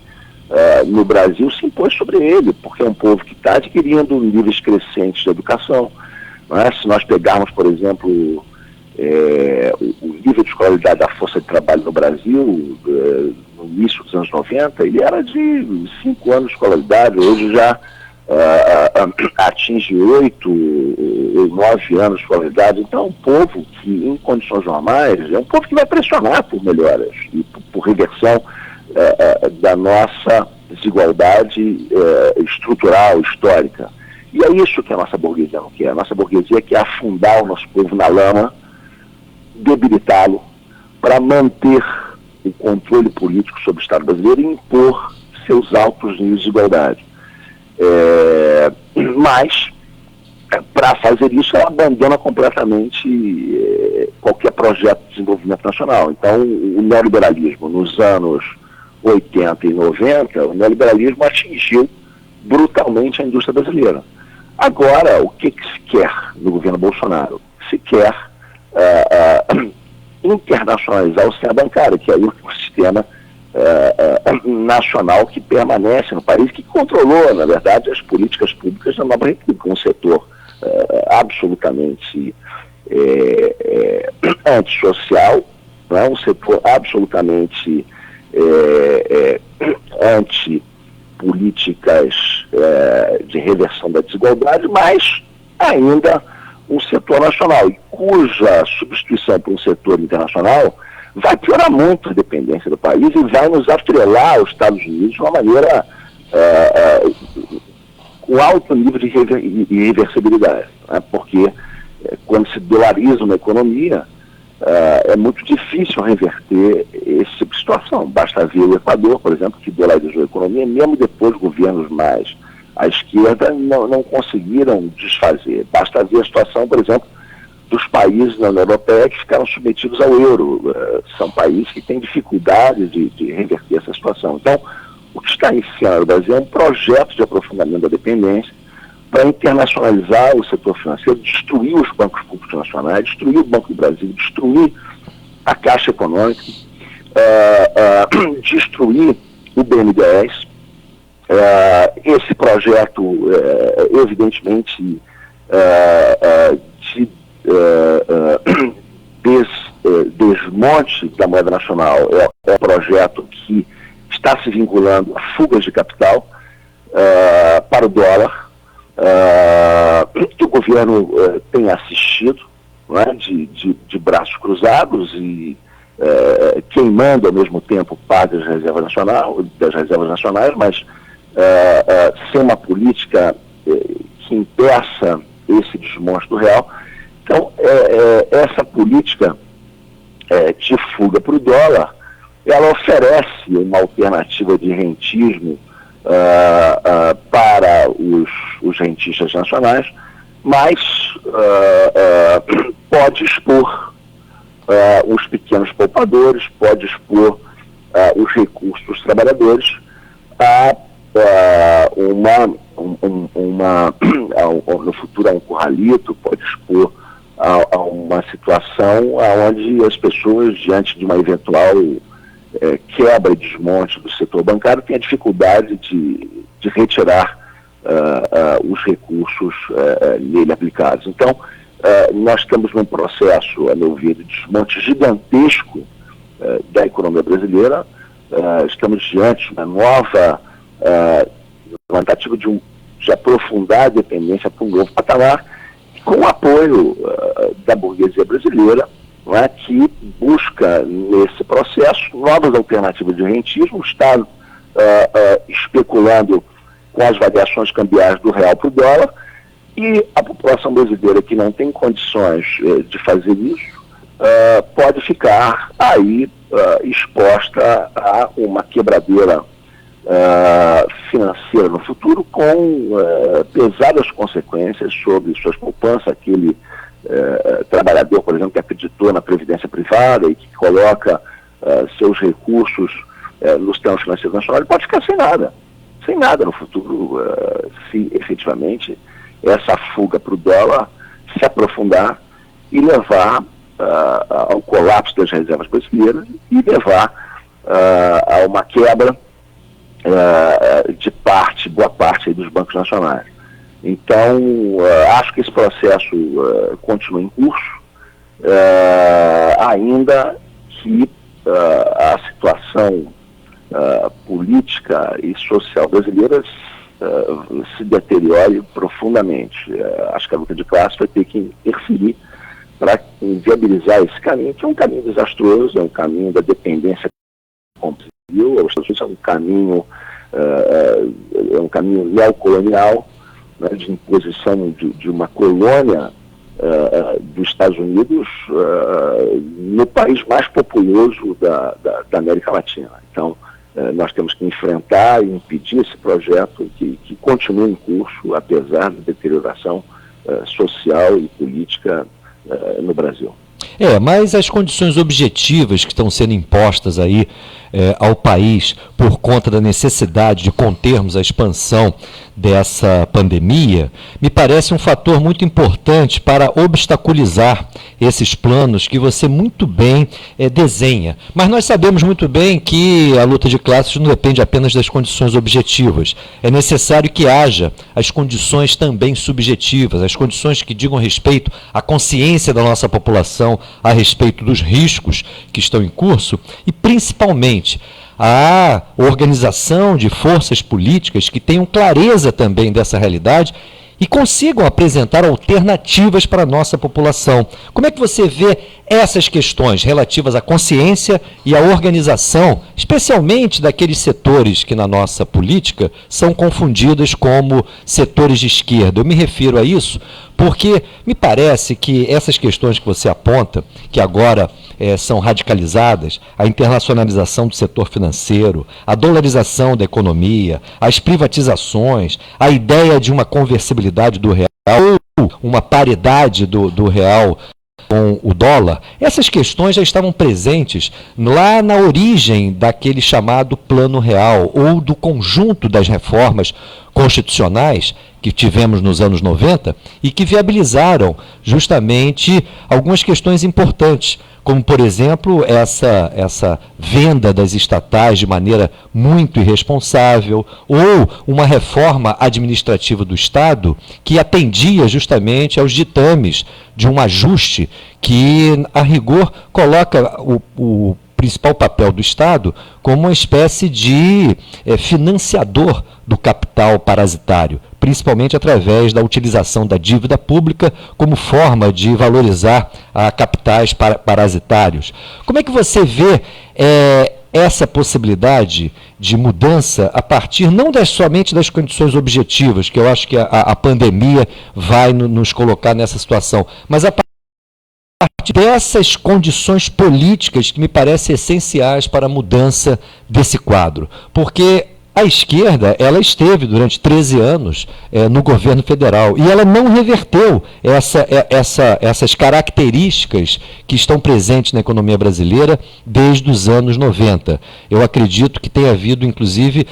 no Brasil se impôs sobre ele, porque é um povo que está adquirindo níveis crescentes de educação. Se nós pegarmos, por exemplo, o nível de escolaridade da força de trabalho no Brasil, no início dos anos 90, ele era de 5 anos de escolaridade, hoje já atinge 8 ou 9 anos de escolaridade. Então é um povo que, em condições normais, é um povo que vai pressionar por melhoras e por reversão da nossa desigualdade estrutural, histórica. E é isso que a nossa burguesia não quer. A nossa burguesia quer afundar o nosso povo na lama, debilitá-lo, para manter o controle político sobre o Estado brasileiro e impor seus altos níveis de igualdade. Mas, para fazer isso, ela abandona completamente qualquer projeto de desenvolvimento nacional. Então, o neoliberalismo, nos anos 80 e 90, o neoliberalismo atingiu brutalmente a indústria brasileira. Agora, o que se quer no governo Bolsonaro? Se quer internacionalizar o sistema bancário, que é o sistema nacional que permanece no país, que controlou, na verdade, as políticas públicas da nova república, um setor absolutamente antissocial, né? Um setor absolutamente anti-políticas de reversão da desigualdade, mas ainda um setor nacional, e cuja substituição por um setor internacional vai piorar muito a dependência do país e vai nos atrelar aos Estados Unidos de uma maneira com alto nível de irreversibilidade, né? Porque quando se dolariza uma economia, é muito difícil reverter esse tipo de situação. Basta ver o Equador, por exemplo, que dolarizou a economia, mesmo depois governos mais à esquerda não conseguiram desfazer. Basta ver a situação, por exemplo, dos países da União Europeia que ficaram submetidos ao euro. São países que têm dificuldade de reverter essa situação. Então, o que está iniciando no Brasil é um projeto de aprofundamento da dependência para internacionalizar o setor financeiro, destruir os bancos públicos nacionais, destruir o Banco do Brasil, destruir a Caixa Econômica, destruir o BNDES. Esse projeto, evidentemente, de desmonte da moeda nacional é um projeto que está se vinculando a fugas de capital para o dólar, que o governo tem assistido, não é? de braços cruzados e queimando ao mesmo tempo parte das reservas nacionais, mas sem uma política que impeça esse desmonte do real. Então, essa política de fuga para o dólar, ela oferece uma alternativa de rentismo para os rentistas nacionais, mas pode expor os pequenos poupadores, pode expor os recursos dos trabalhadores a no futuro a um curralito, pode expor a uma situação onde as pessoas, diante de uma eventual quebra e desmonte do setor bancário, têm a dificuldade de retirar os recursos nele aplicados. Então, nós estamos num processo, a meu ver, de desmonte gigantesco da economia brasileira. Estamos diante de uma nova tentativa de aprofundar a dependência para um novo patamar, com o apoio da burguesia brasileira, não é, que busca, nesse processo, novas alternativas de rentismo. O Estado especulando com as variações cambiais do real para o dólar, e a população brasileira que não tem condições de fazer isso pode ficar aí exposta a uma quebradeira financeira no futuro, com pesadas consequências sobre suas poupanças. Aquele trabalhador, por exemplo, que acreditou na previdência privada e que coloca seus recursos no sistema financeiro nacional, ele pode ficar sem nada no futuro, se efetivamente essa fuga para o dólar se aprofundar e levar ao colapso das reservas brasileiras e levar a uma quebra de boa parte aí dos bancos nacionais. Então, acho que esse processo continua em curso, ainda que a situação política e social brasileira se deteriore profundamente. Acho que a luta de classe vai ter que interferir para viabilizar esse caminho, que é um caminho desastroso, é um caminho da dependência com os Estados Unidos, é um caminho neocolonial, né, de imposição de uma colônia dos Estados Unidos no país mais populoso da América Latina. Então, nós temos que enfrentar e impedir esse projeto que continue em curso, apesar da deterioração social e política no Brasil. Mas as condições objetivas que estão sendo impostas aí ao país por conta da necessidade de contermos a expansão dessa pandemia, me parece um fator muito importante para obstaculizar esses planos que você muito bem desenha. Mas nós sabemos muito bem que a luta de classes não depende apenas das condições objetivas. É necessário que haja as condições também subjetivas, as condições que digam respeito à consciência da nossa população a respeito dos riscos que estão em curso e, principalmente, a organização de forças políticas que tenham clareza também dessa realidade e consigam apresentar alternativas para a nossa população. Como é que você vê essas questões relativas à consciência e à organização, especialmente daqueles setores que na nossa política são confundidos como setores de esquerda? Eu me refiro a isso porque me parece que essas questões que você aponta, que agora são radicalizadas, a internacionalização do setor financeiro, a dolarização da economia, as privatizações, a ideia de uma conversibilidade do real, ou uma paridade do real com o dólar, essas questões já estavam presentes lá na origem daquele chamado Plano Real, ou do conjunto das reformas constitucionais que tivemos nos anos 90 e que viabilizaram justamente algumas questões importantes, como, por exemplo, essa venda das estatais de maneira muito irresponsável, ou uma reforma administrativa do Estado que atendia justamente aos ditames de um ajuste que, a rigor, coloca o principal papel do Estado como uma espécie de financiador do capital parasitário, principalmente através da utilização da dívida pública como forma de valorizar capitais parasitários. Como é que você vê essa possibilidade de mudança a partir não somente das condições objetivas, que eu acho que a pandemia vai nos colocar nessa situação, mas a partir dessas condições políticas que me parecem essenciais para a mudança desse quadro? Porque a esquerda, ela esteve durante 13 anos no governo federal e ela não reverteu essas características que estão presentes na economia brasileira desde os anos 90. Eu acredito que tenha havido, inclusive,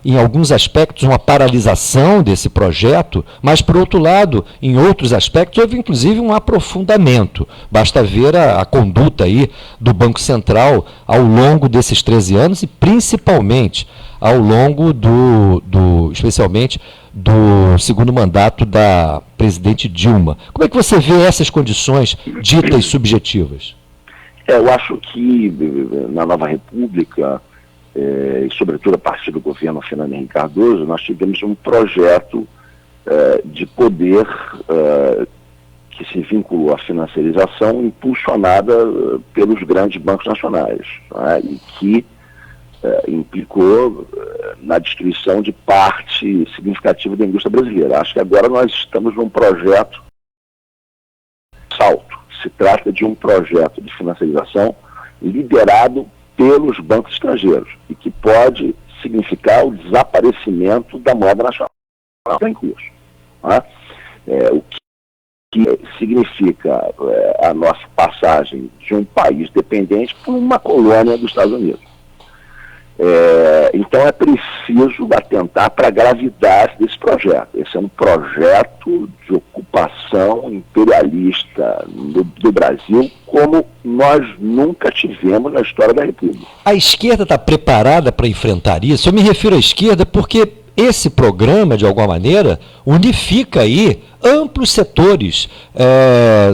em alguns aspectos, uma paralisação desse projeto, mas, por outro lado, em outros aspectos, houve, inclusive, um aprofundamento. Basta ver a conduta aí do Banco Central ao longo desses 13 anos e, principalmente, ao longo especialmente do segundo mandato da presidente Dilma. Como é que você vê essas condições ditas subjetivas? Eu acho que na Nova República, e sobretudo a partir do governo Fernando Henrique Cardoso, nós tivemos um projeto de poder que se vinculou à financiarização impulsionada pelos grandes bancos nacionais, né, e que implicou na destruição de parte significativa da indústria brasileira. Acho que agora nós estamos num projeto salto. Se trata de um projeto de financiarização liderado pelos bancos estrangeiros e que pode significar o desaparecimento da moeda nacional que está em curso. Né? O que significa a nossa passagem de um país dependente para uma colônia dos Estados Unidos. Então é preciso atentar para a gravidade desse projeto. Esse é um projeto de ocupação imperialista do Brasil como nós nunca tivemos na história da República. A esquerda está preparada para enfrentar isso? Eu me refiro à esquerda porque esse programa, de alguma maneira, unifica aí amplos setores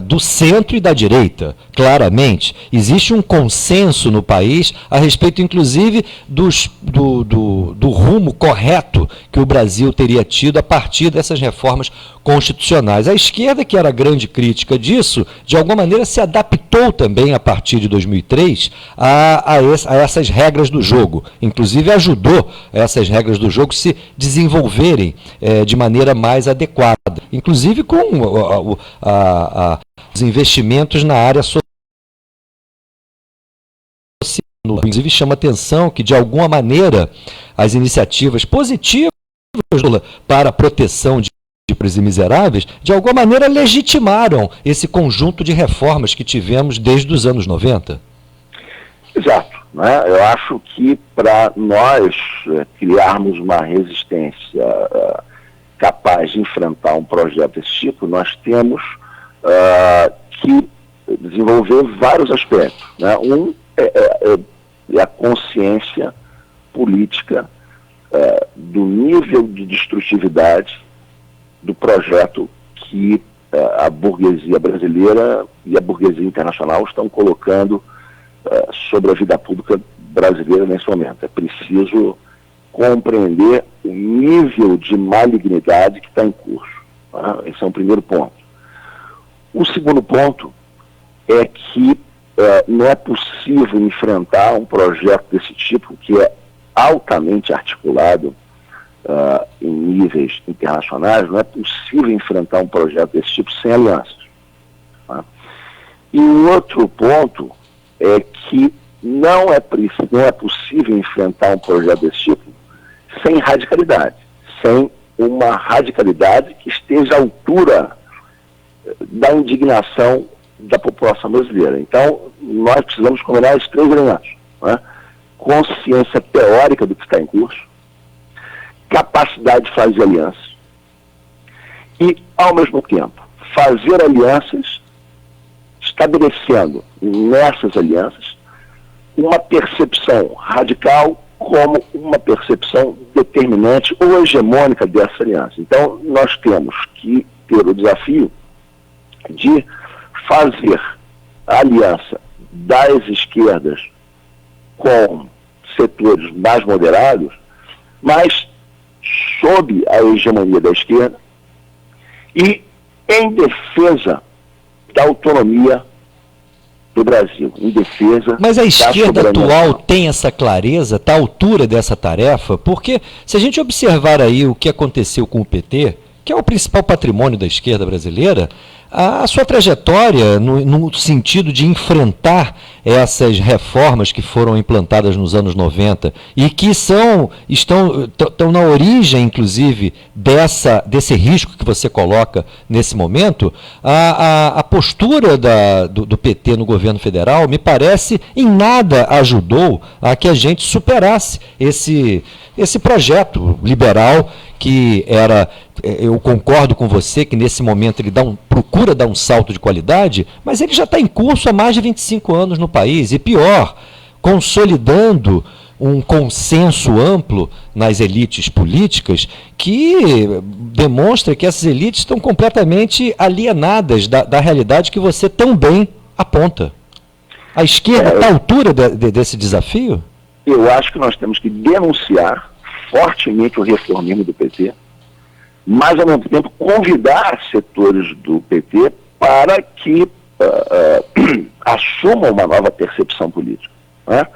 do centro e da direita, claramente. Existe um consenso no país a respeito, inclusive, do rumo correto que o Brasil teria tido a partir dessas reformas constitucionais. A esquerda, que era a grande crítica disso, de alguma maneira se adaptou também, a partir de 2003, a essas regras do jogo. Inclusive, ajudou essas regras do jogo se desenvolverem de maneira mais adequada. Inclusive com os investimentos na área social. Inclusive chama atenção que, de alguma maneira, as iniciativas positivas para a proteção de pobres e miseráveis, de alguma maneira legitimaram esse conjunto de reformas que tivemos desde os anos 90. Exato. Né? Eu acho que para nós criarmos uma resistência capaz de enfrentar um projeto desse tipo, nós temos que desenvolver vários aspectos. Né? Um é a consciência política do nível de destrutividade do projeto que a burguesia brasileira e a burguesia internacional estão colocando sobre a vida pública brasileira nesse momento. É preciso compreender o nível de malignidade que está em curso. Tá? Esse é um primeiro ponto. O segundo ponto é que não é possível enfrentar um projeto desse tipo, que é altamente articulado em níveis internacionais, não é possível enfrentar um projeto desse tipo sem alianças. Tá? E o outro ponto é que não é possível enfrentar um projeto desse tipo sem radicalidade, sem uma radicalidade que esteja à altura da indignação da população brasileira. Então, nós precisamos combinar esses três elementos. Né? Consciência teórica do que está em curso, capacidade de fazer alianças e, ao mesmo tempo, fazer alianças estabelecendo nessas alianças uma percepção radical como uma percepção determinante ou hegemônica dessa aliança. Então, nós temos que ter o desafio de fazer a aliança das esquerdas com setores mais moderados, mas sob a hegemonia da esquerda e em defesa da autonomia do Brasil, em defesa. Mas a esquerda da atual tem essa clareza, está à altura dessa tarefa? Porque se a gente observar aí o que aconteceu com o PT, que é o principal patrimônio da esquerda brasileira, a sua trajetória no sentido de enfrentar essas reformas que foram implantadas nos anos 90 e que estão na origem, inclusive, desse risco que você coloca nesse momento, a postura do PT no governo federal, me parece, em nada ajudou a que a gente superasse esse projeto liberal que era, eu concordo com você que nesse momento ele procura dar um salto de qualidade, mas ele já está em curso há mais de 25 anos no país, e pior, consolidando um consenso amplo nas elites políticas que demonstra que essas elites estão completamente alienadas da realidade que você tão bem aponta. A esquerda está à altura desse desafio? Eu acho que nós temos que denunciar fortemente o reformismo do PT, mas, ao mesmo tempo, convidar setores do PT para que assumam uma nova percepção política. Né?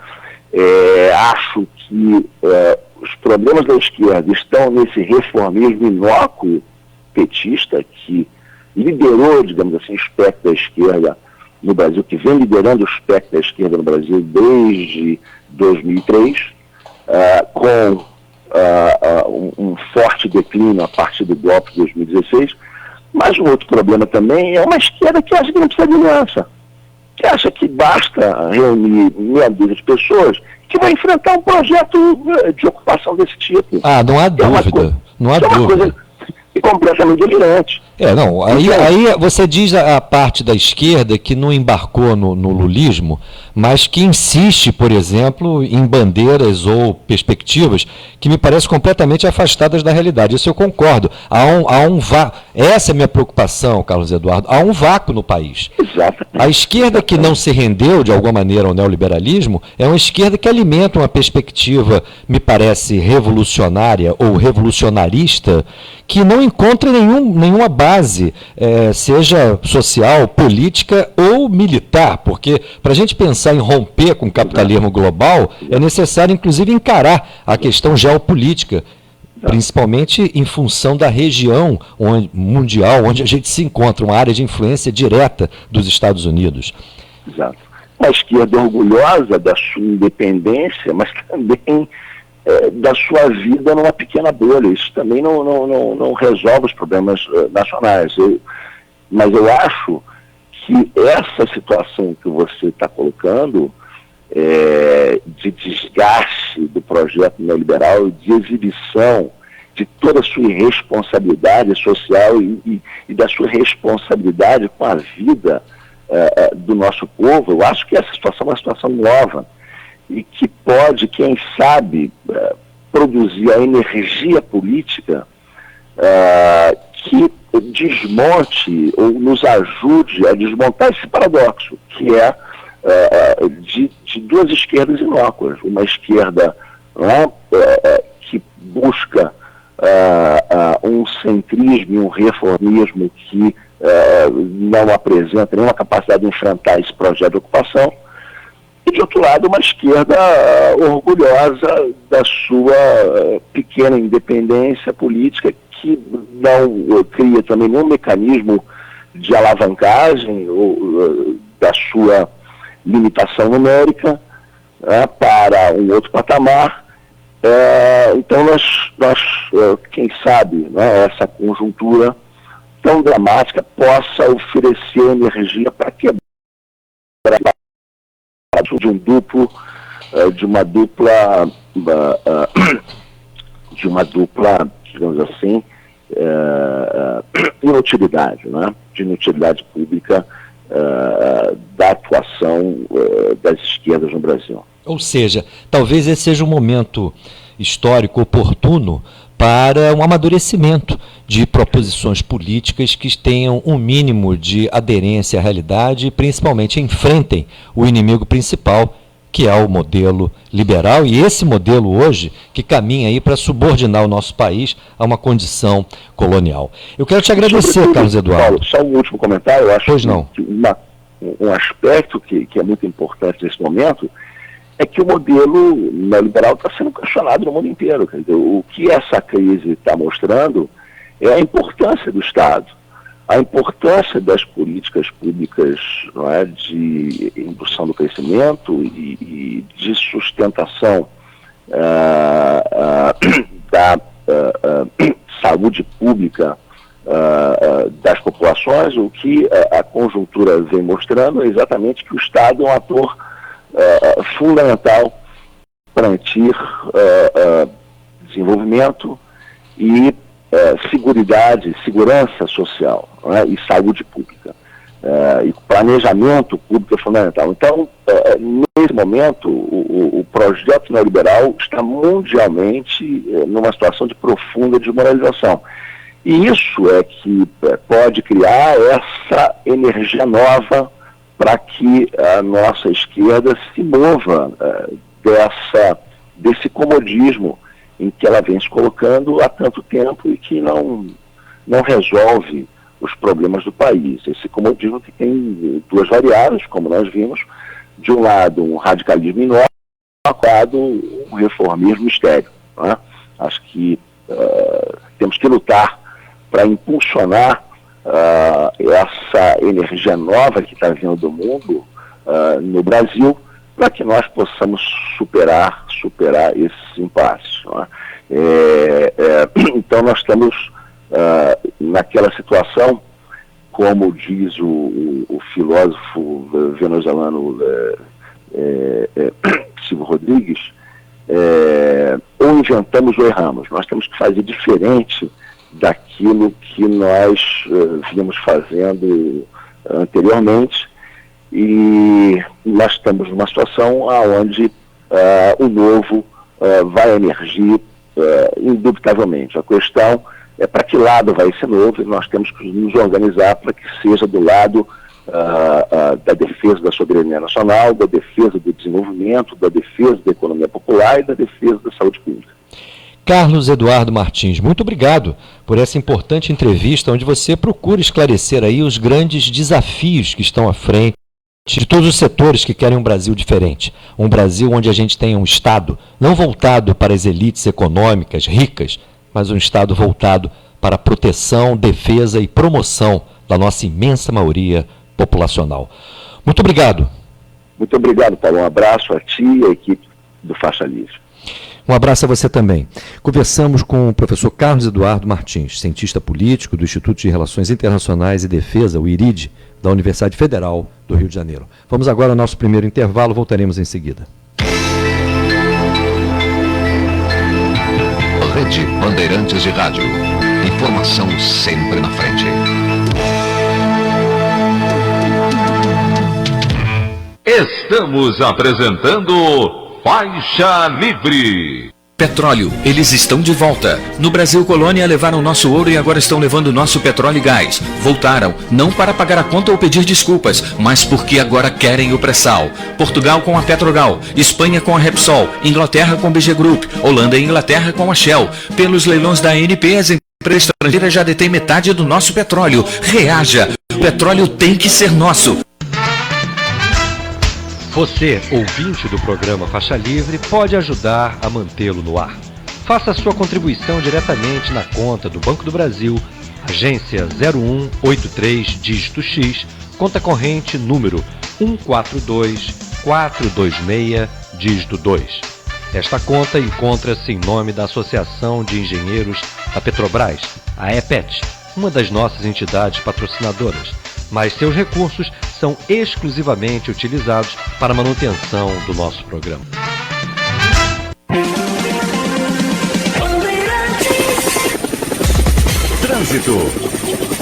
Acho que os problemas da esquerda estão nesse reformismo inócuo petista que liderou, digamos assim, o espectro da esquerda no Brasil, que vem liderando o espectro da esquerda no Brasil desde 2003, com um forte declínio a partir do golpe de 2016, mas um outro problema também é uma esquerda que acha que não precisa de aliança, que acha que basta reunir meia dúzia de pessoas que vai enfrentar um projeto de ocupação desse tipo. Não há dúvida, não há dúvida. Uma coisa completamente delirante. Aí você diz a parte da esquerda que não embarcou no lulismo, mas que insiste, por exemplo, em bandeiras ou perspectivas que me parecem completamente afastadas da realidade. Isso eu concordo. Essa é a minha preocupação, Carlos Eduardo. Há um vácuo no país. Exatamente. A esquerda que não se rendeu, de alguma maneira, ao neoliberalismo, é uma esquerda que alimenta uma perspectiva, me parece, revolucionária ou revolucionarista, que não encontra nenhuma base, seja social, política ou militar, porque para a gente pensar em romper com o capitalismo global, é necessário, inclusive, encarar a questão geopolítica, principalmente em função da região mundial onde a gente se encontra, uma área de influência direta dos Estados Unidos. Exato. A esquerda é orgulhosa da sua independência, mas também da sua vida numa pequena bolha. Isso também não resolve os problemas nacionais. Mas eu acho que essa situação que você está colocando, de desgaste do projeto neoliberal, de exibição de toda a sua irresponsabilidade social e da sua responsabilidade com a vida do nosso povo, eu acho que essa situação é uma situação nova e que pode, quem sabe, produzir a energia política que desmonte ou nos ajude a desmontar esse paradoxo, que é de duas esquerdas inócuas. Uma esquerda que busca um centrismo e um reformismo que não apresenta nenhuma capacidade de enfrentar esse projeto de ocupação, e, de outro lado, uma esquerda orgulhosa da sua pequena independência política, que não cria também nenhum mecanismo de alavancagem ou da sua limitação numérica para um outro patamar. Então nós quem sabe, essa conjuntura tão dramática possa oferecer energia para quebrar de uma dupla, digamos assim, inutilidade, de inutilidade pública da atuação das esquerdas no Brasil. Ou seja, talvez esse seja um momento histórico oportuno para um amadurecimento de proposições políticas que tenham um mínimo de aderência à realidade e principalmente enfrentem o inimigo principal, que é o modelo liberal, e esse modelo hoje que caminha aí para subordinar o nosso país a uma condição colonial. Eu quero te agradecer, Carlos Eduardo. Paulo, só um último comentário. Eu acho que um aspecto que é muito importante nesse momento é que o modelo neoliberal está sendo questionado no mundo inteiro. Quer dizer, o que essa crise está mostrando é a importância do Estado, a importância das políticas públicas, não é, de indução do crescimento e de sustentação da saúde pública das populações. O que a conjuntura vem mostrando é exatamente que o Estado é um ator fundamental para garantir desenvolvimento e segurança social, né, e saúde pública. E planejamento público é fundamental. Então, nesse momento, o projeto neoliberal está mundialmente numa situação de profunda desmoralização. E isso é que pode criar essa energia nova para que a nossa esquerda se mova desse comodismo em que ela vem se colocando há tanto tempo e que não resolve os problemas do país. Esse comodismo que tem duas variáveis, como nós vimos: de um lado um radicalismo enorme, do outro lado um reformismo estéril, né? Acho que temos que lutar para impulsionar essa energia nova que está vindo do mundo no Brasil, para que nós possamos superar esses impasses, não é? Então nós estamos naquela situação, como diz o filósofo venezuelano Silvio Rodrigues, ou inventamos ou erramos. Nós temos que fazer diferente daquilo que nós vínhamos fazendo anteriormente, e nós estamos numa situação onde o novo vai emergir indubitavelmente. A questão é para que lado vai esse novo, e nós temos que nos organizar para que seja do lado da defesa da soberania nacional, da defesa do desenvolvimento, da defesa da economia popular e da defesa da saúde pública. Carlos Eduardo Martins, muito obrigado por essa importante entrevista, onde você procura esclarecer aí os grandes desafios que estão à frente de todos os setores que querem um Brasil diferente. Um Brasil onde a gente tenha um Estado não voltado para as elites econômicas ricas, mas um Estado voltado para a proteção, defesa e promoção da nossa imensa maioria populacional. Muito obrigado. Muito obrigado, Paulo. Um abraço a ti e a equipe do Faixa Livre. Um abraço a você também. Conversamos com o professor Carlos Eduardo Martins, cientista político do Instituto de Relações Internacionais e Defesa, o IRID, da Universidade Federal do Rio de Janeiro. Vamos agora ao nosso primeiro intervalo, voltaremos em seguida. Rede Bandeirantes de Rádio. Informação sempre na frente. Estamos apresentando Faixa Livre. Petróleo, eles estão de volta. No Brasil Colônia levaram nosso ouro e agora estão levando nosso petróleo e gás. Voltaram, não para pagar a conta ou pedir desculpas, mas porque agora querem o pré-sal. Portugal com a Petrogal, Espanha com a Repsol, Inglaterra com a BG Group, Holanda e Inglaterra com a Shell. Pelos leilões da ANP, as empresas estrangeiras já detêm metade do nosso petróleo. Reaja, o petróleo tem que ser nosso. Você, ouvinte do programa Faixa Livre, pode ajudar a mantê-lo no ar. Faça a sua contribuição diretamente na conta do Banco do Brasil, agência 0183, dígito X, conta corrente número 142426, dígito 2. Esta conta encontra-se em nome da Associação de Engenheiros da Petrobras, a EPET, uma das nossas entidades patrocinadoras, mas seus recursos são exclusivamente utilizados para a manutenção do nosso programa. Trânsito.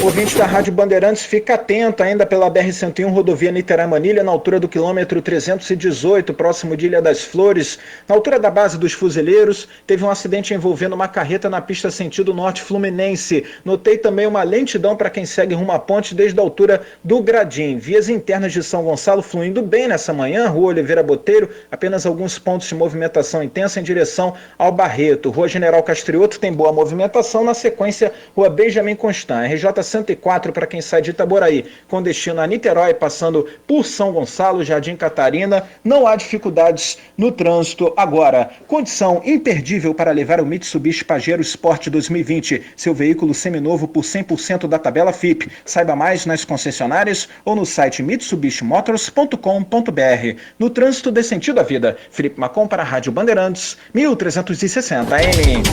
Ouvinte da Rádio Bandeirantes, fica atento ainda pela BR-101, rodovia Niterói-Manilha, na altura do quilômetro 318, próximo de Ilha das Flores, na altura da base dos Fuzileiros, teve um acidente envolvendo uma carreta na pista sentido norte fluminense. Notei também uma lentidão para quem segue rumo à ponte desde a altura do Gradim. Vias internas de São Gonçalo fluindo bem nessa manhã, Rua Oliveira Botelho, apenas alguns pontos de movimentação intensa em direção ao Barreto. Rua General Castrioto tem boa movimentação, na sequência Rua Benjamin Constant. RJ 104 para quem sai de Itaboraí, com destino a Niterói, passando por São Gonçalo, Jardim Catarina, não há dificuldades no trânsito agora. Condição imperdível para levar o Mitsubishi Pajero Sport 2020, seu veículo seminovo por 100% da tabela FIP. Saiba mais nas concessionárias ou no site mitsubishimotors.com.br. No trânsito dê sentido à vida. Felipe Macon para a Rádio Bandeirantes, 1360 AM.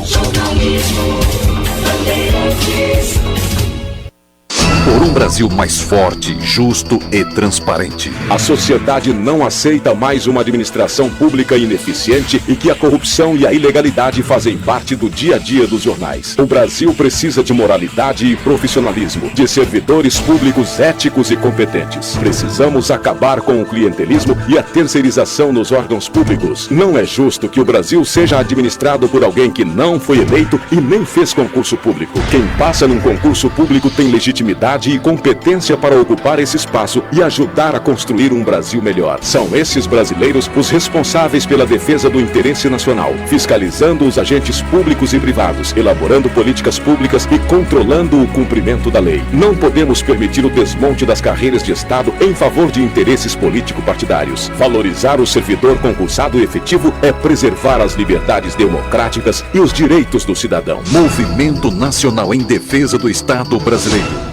Por um Brasil mais forte, justo e transparente. A sociedade não aceita mais uma administração pública ineficiente e que a corrupção e a ilegalidade fazem parte do dia a dia dos jornais. O Brasil precisa de moralidade e profissionalismo, de servidores públicos éticos e competentes. Precisamos acabar com o clientelismo e a terceirização nos órgãos públicos. Não é justo que o Brasil seja administrado por alguém que não foi eleito e nem fez concurso público. Quem passa num concurso público tem legitimidade e competência para ocupar esse espaço e ajudar a construir um Brasil melhor. São esses brasileiros os responsáveis pela defesa do interesse nacional, fiscalizando os agentes públicos e privados, elaborando políticas públicas e controlando o cumprimento da lei. Não podemos permitir o desmonte das carreiras de Estado em favor de interesses político-partidários. Valorizar o servidor concursado efetivo é preservar as liberdades democráticas e os direitos do cidadão. Movimento Nacional em Defesa do Estado Brasileiro.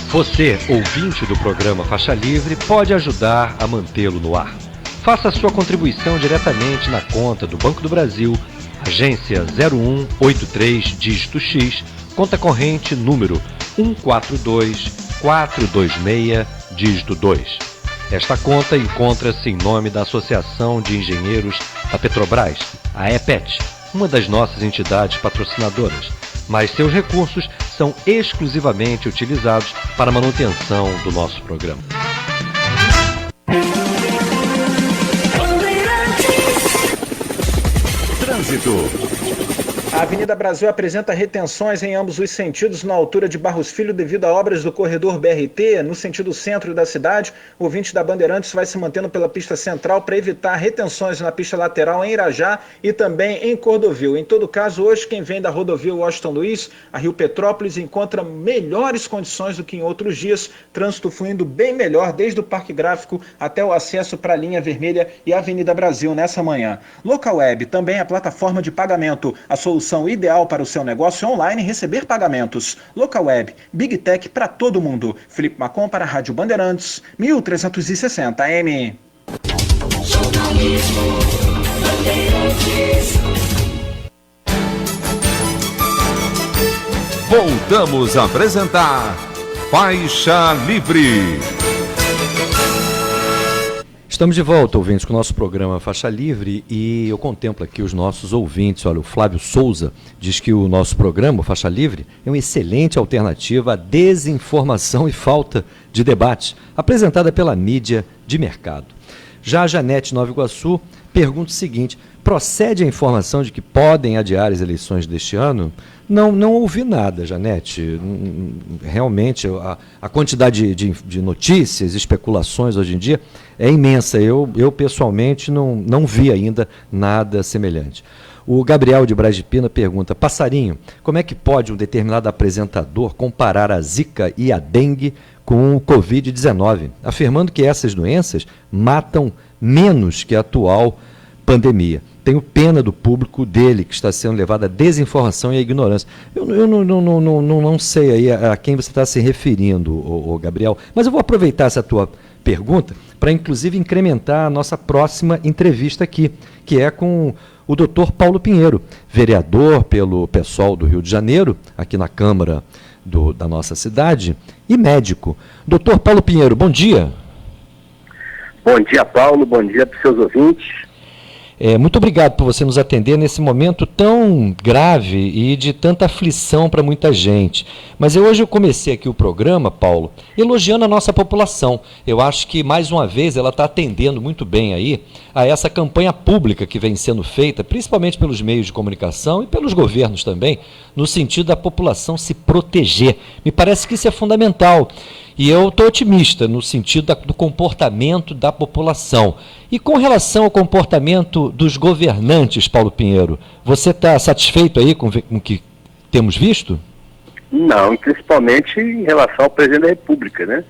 Você, ouvinte do programa Faixa Livre, pode ajudar a mantê-lo no ar. Faça sua contribuição diretamente na conta do Banco do Brasil, agência 0183, dígito X, conta corrente número 142426, dígito 2. Esta conta encontra-se em nome da Associação de Engenheiros da Petrobras, a EPET, uma das nossas entidades patrocinadoras, mas seus recursos são exclusivamente utilizados para a manutenção do nosso programa. Trânsito. A Avenida Brasil apresenta retenções em ambos os sentidos na altura de Barros Filho devido a obras do corredor BRT. No sentido centro da cidade, o ouvinte da Bandeirantes vai se mantendo pela pista central para evitar retenções na pista lateral em Irajá e também em Cordovil. Em todo caso, hoje quem vem da rodovia Washington Luiz a Rio Petrópolis encontra melhores condições do que em outros dias, trânsito fluindo bem melhor desde o Parque Gráfico até o acesso para a linha vermelha e a Avenida Brasil nessa manhã. Localweb também é a plataforma de pagamento, a solução ideal para o seu negócio online e receber pagamentos. Localweb, Big Tech para todo mundo. Felipe Macon para a Rádio Bandeirantes, 1360 AM. Voltamos a apresentar Faixa Livre. Estamos de volta, ouvintes, com o nosso programa Faixa Livre, e eu contemplo aqui os nossos ouvintes. Olha, o Flávio Souza diz que o nosso programa, Faixa Livre, é uma excelente alternativa à desinformação e falta de debate apresentada pela mídia de mercado. Já a Janete Nova Iguaçu pergunta o seguinte: procede a informação de que podem adiar as eleições deste ano? Não ouvi nada, Janete. Realmente, a quantidade de notícias, especulações hoje em dia é imensa. Eu pessoalmente, não vi ainda nada semelhante. O Gabriel de Braz de Pina pergunta: Passarinho, como é que pode um determinado apresentador comparar a Zika e a dengue com o Covid-19, afirmando que essas doenças matam menos que a atual pandemia? Tenho pena do público dele, que está sendo levado à desinformação e à ignorância. Eu não sei aí a quem você está se referindo, o Gabriel, mas eu vou aproveitar essa tua pergunta para, inclusive, incrementar a nossa próxima entrevista aqui, que é com o Dr. Paulo Pinheiro, vereador pelo PSOL do Rio de Janeiro, aqui na Câmara da nossa cidade, e médico. Dr. Paulo Pinheiro, bom dia. Bom dia, Paulo, bom dia para os seus ouvintes. Muito obrigado por você nos atender nesse momento tão grave e de tanta aflição para muita gente. Mas hoje eu comecei aqui o programa, Paulo, elogiando a nossa população. Eu acho que, mais uma vez, ela está atendendo muito bem aí a essa campanha pública que vem sendo feita, principalmente pelos meios de comunicação e pelos governos também, no sentido da população se proteger. Me parece que isso é fundamental. E eu estou otimista no sentido do comportamento da população. E com relação ao comportamento dos governantes, Paulo Pinheiro, você está satisfeito aí com o que temos visto? Não, principalmente em relação ao presidente da República, né?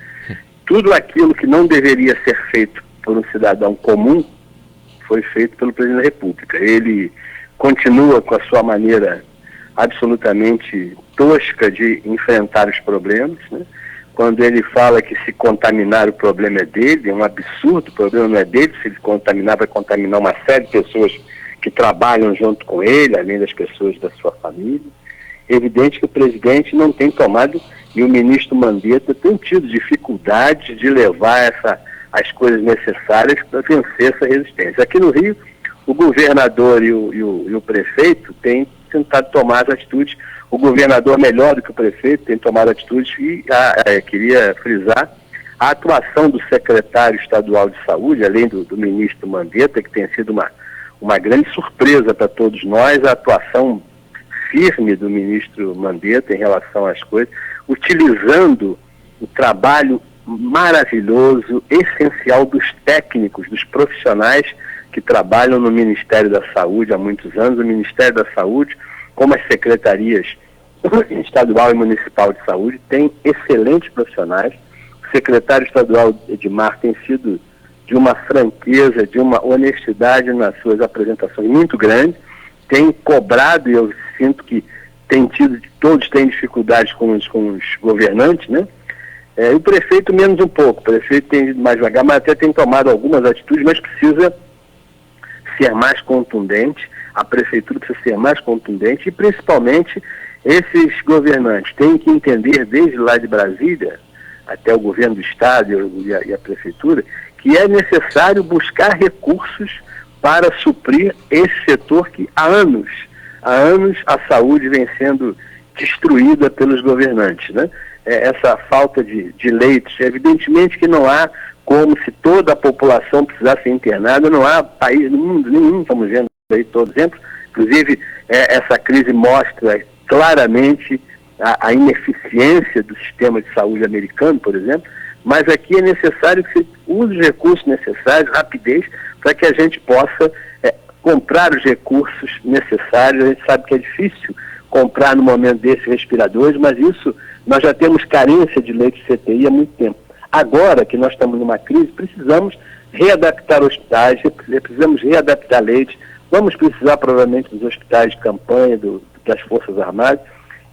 Tudo aquilo que não deveria ser feito por um cidadão comum foi feito pelo presidente da República. Ele continua com a sua maneira absolutamente tosca de enfrentar os problemas, né? Quando ele fala que se contaminar o problema é dele, é um absurdo, o problema não é dele, se ele contaminar, vai contaminar uma série de pessoas que trabalham junto com ele, além das pessoas da sua família. É evidente que o presidente não tem tomado, e o ministro Mandetta tem tido dificuldade de levar as coisas necessárias para vencer essa resistência. Aqui no Rio, o governador e o prefeito têm tentado tomar as atitudes. O governador, melhor do que o prefeito, tem tomado atitudes e queria frisar a atuação do secretário estadual de saúde, além do ministro Mandetta, que tem sido uma grande surpresa para todos nós, a atuação firme do ministro Mandetta em relação às coisas, utilizando o trabalho maravilhoso, essencial dos técnicos, dos profissionais que trabalham no Ministério da Saúde há muitos anos. O Ministério da Saúde, como as secretarias estadual e municipal de saúde, tem excelentes profissionais. O secretário estadual Edmar tem sido de uma franqueza, de uma honestidade nas suas apresentações muito grande, tem cobrado, e eu sinto que todos têm dificuldades com os governantes, né? O prefeito menos um pouco, o prefeito tem ido mais devagar, mas até tem tomado algumas atitudes, mas precisa ser mais contundente, a prefeitura precisa ser mais contundente, e principalmente esses governantes têm que entender, desde lá de Brasília até o governo do estado e a prefeitura, que é necessário buscar recursos para suprir esse setor que há anos a saúde vem sendo destruída pelos governantes, né? Essa falta de leitos, evidentemente que não há como, se toda a população precisasse ser internada, não há país no mundo nenhum, estamos vendo aí todo exemplo, inclusive essa crise mostra claramente a ineficiência do sistema de saúde americano, por exemplo, mas aqui é necessário que se use os recursos necessários, rapidez, para que a gente possa comprar os recursos necessários. A gente sabe que é difícil comprar no momento desses respiradores, mas isso nós já temos carência de leitos de CTI há muito tempo. Agora que nós estamos numa crise, precisamos readaptar hospitais, precisamos readaptar leitos, vamos precisar provavelmente dos hospitais de campanha, das Forças Armadas,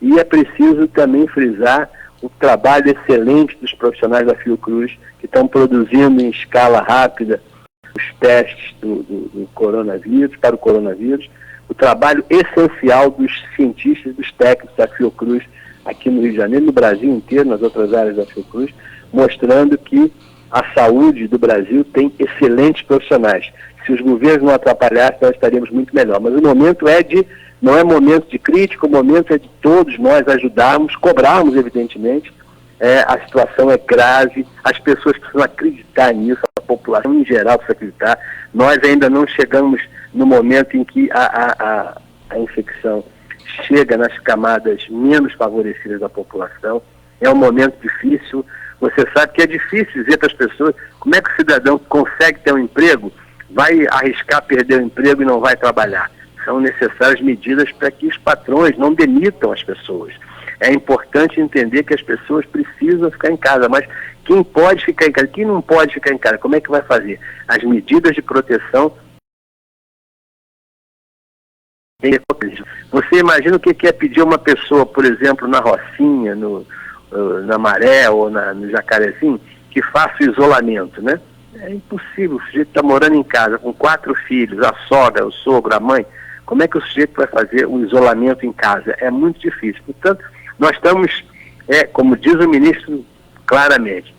e é preciso também frisar o trabalho excelente dos profissionais da Fiocruz, que estão produzindo em escala rápida os testes do coronavírus, para o coronavírus, o trabalho essencial dos cientistas, dos técnicos da Fiocruz aqui no Rio de Janeiro, no Brasil inteiro, nas outras áreas da Fiocruz, mostrando que a saúde do Brasil tem excelentes profissionais. Se os governos não atrapalhassem, nós estaríamos muito melhor. Mas o momento não é momento de crítica, o momento é de todos nós ajudarmos, cobrarmos, evidentemente. A situação é grave, as pessoas precisam acreditar nisso, a população em geral precisa acreditar. Nós ainda não chegamos no momento em que a infecção chega nas camadas menos favorecidas da população. É um momento difícil. Você sabe que é difícil dizer para as pessoas como é que o cidadão consegue ter um emprego, vai arriscar perder o emprego e não vai trabalhar. São necessárias medidas para que os patrões não demitam as pessoas. É importante entender que as pessoas precisam ficar em casa, mas quem pode ficar em casa, quem não pode ficar em casa, como é que vai fazer? As medidas de proteção. Você imagina o que é pedir uma pessoa, por exemplo, na Rocinha, na Maré ou no Jacarezinho, que faça o isolamento, né? É impossível, o sujeito está morando em casa com 4 filhos, a sogra, o sogro, a mãe, como é que o sujeito vai fazer o isolamento em casa? É muito difícil. Portanto, nós estamos, como diz o ministro claramente,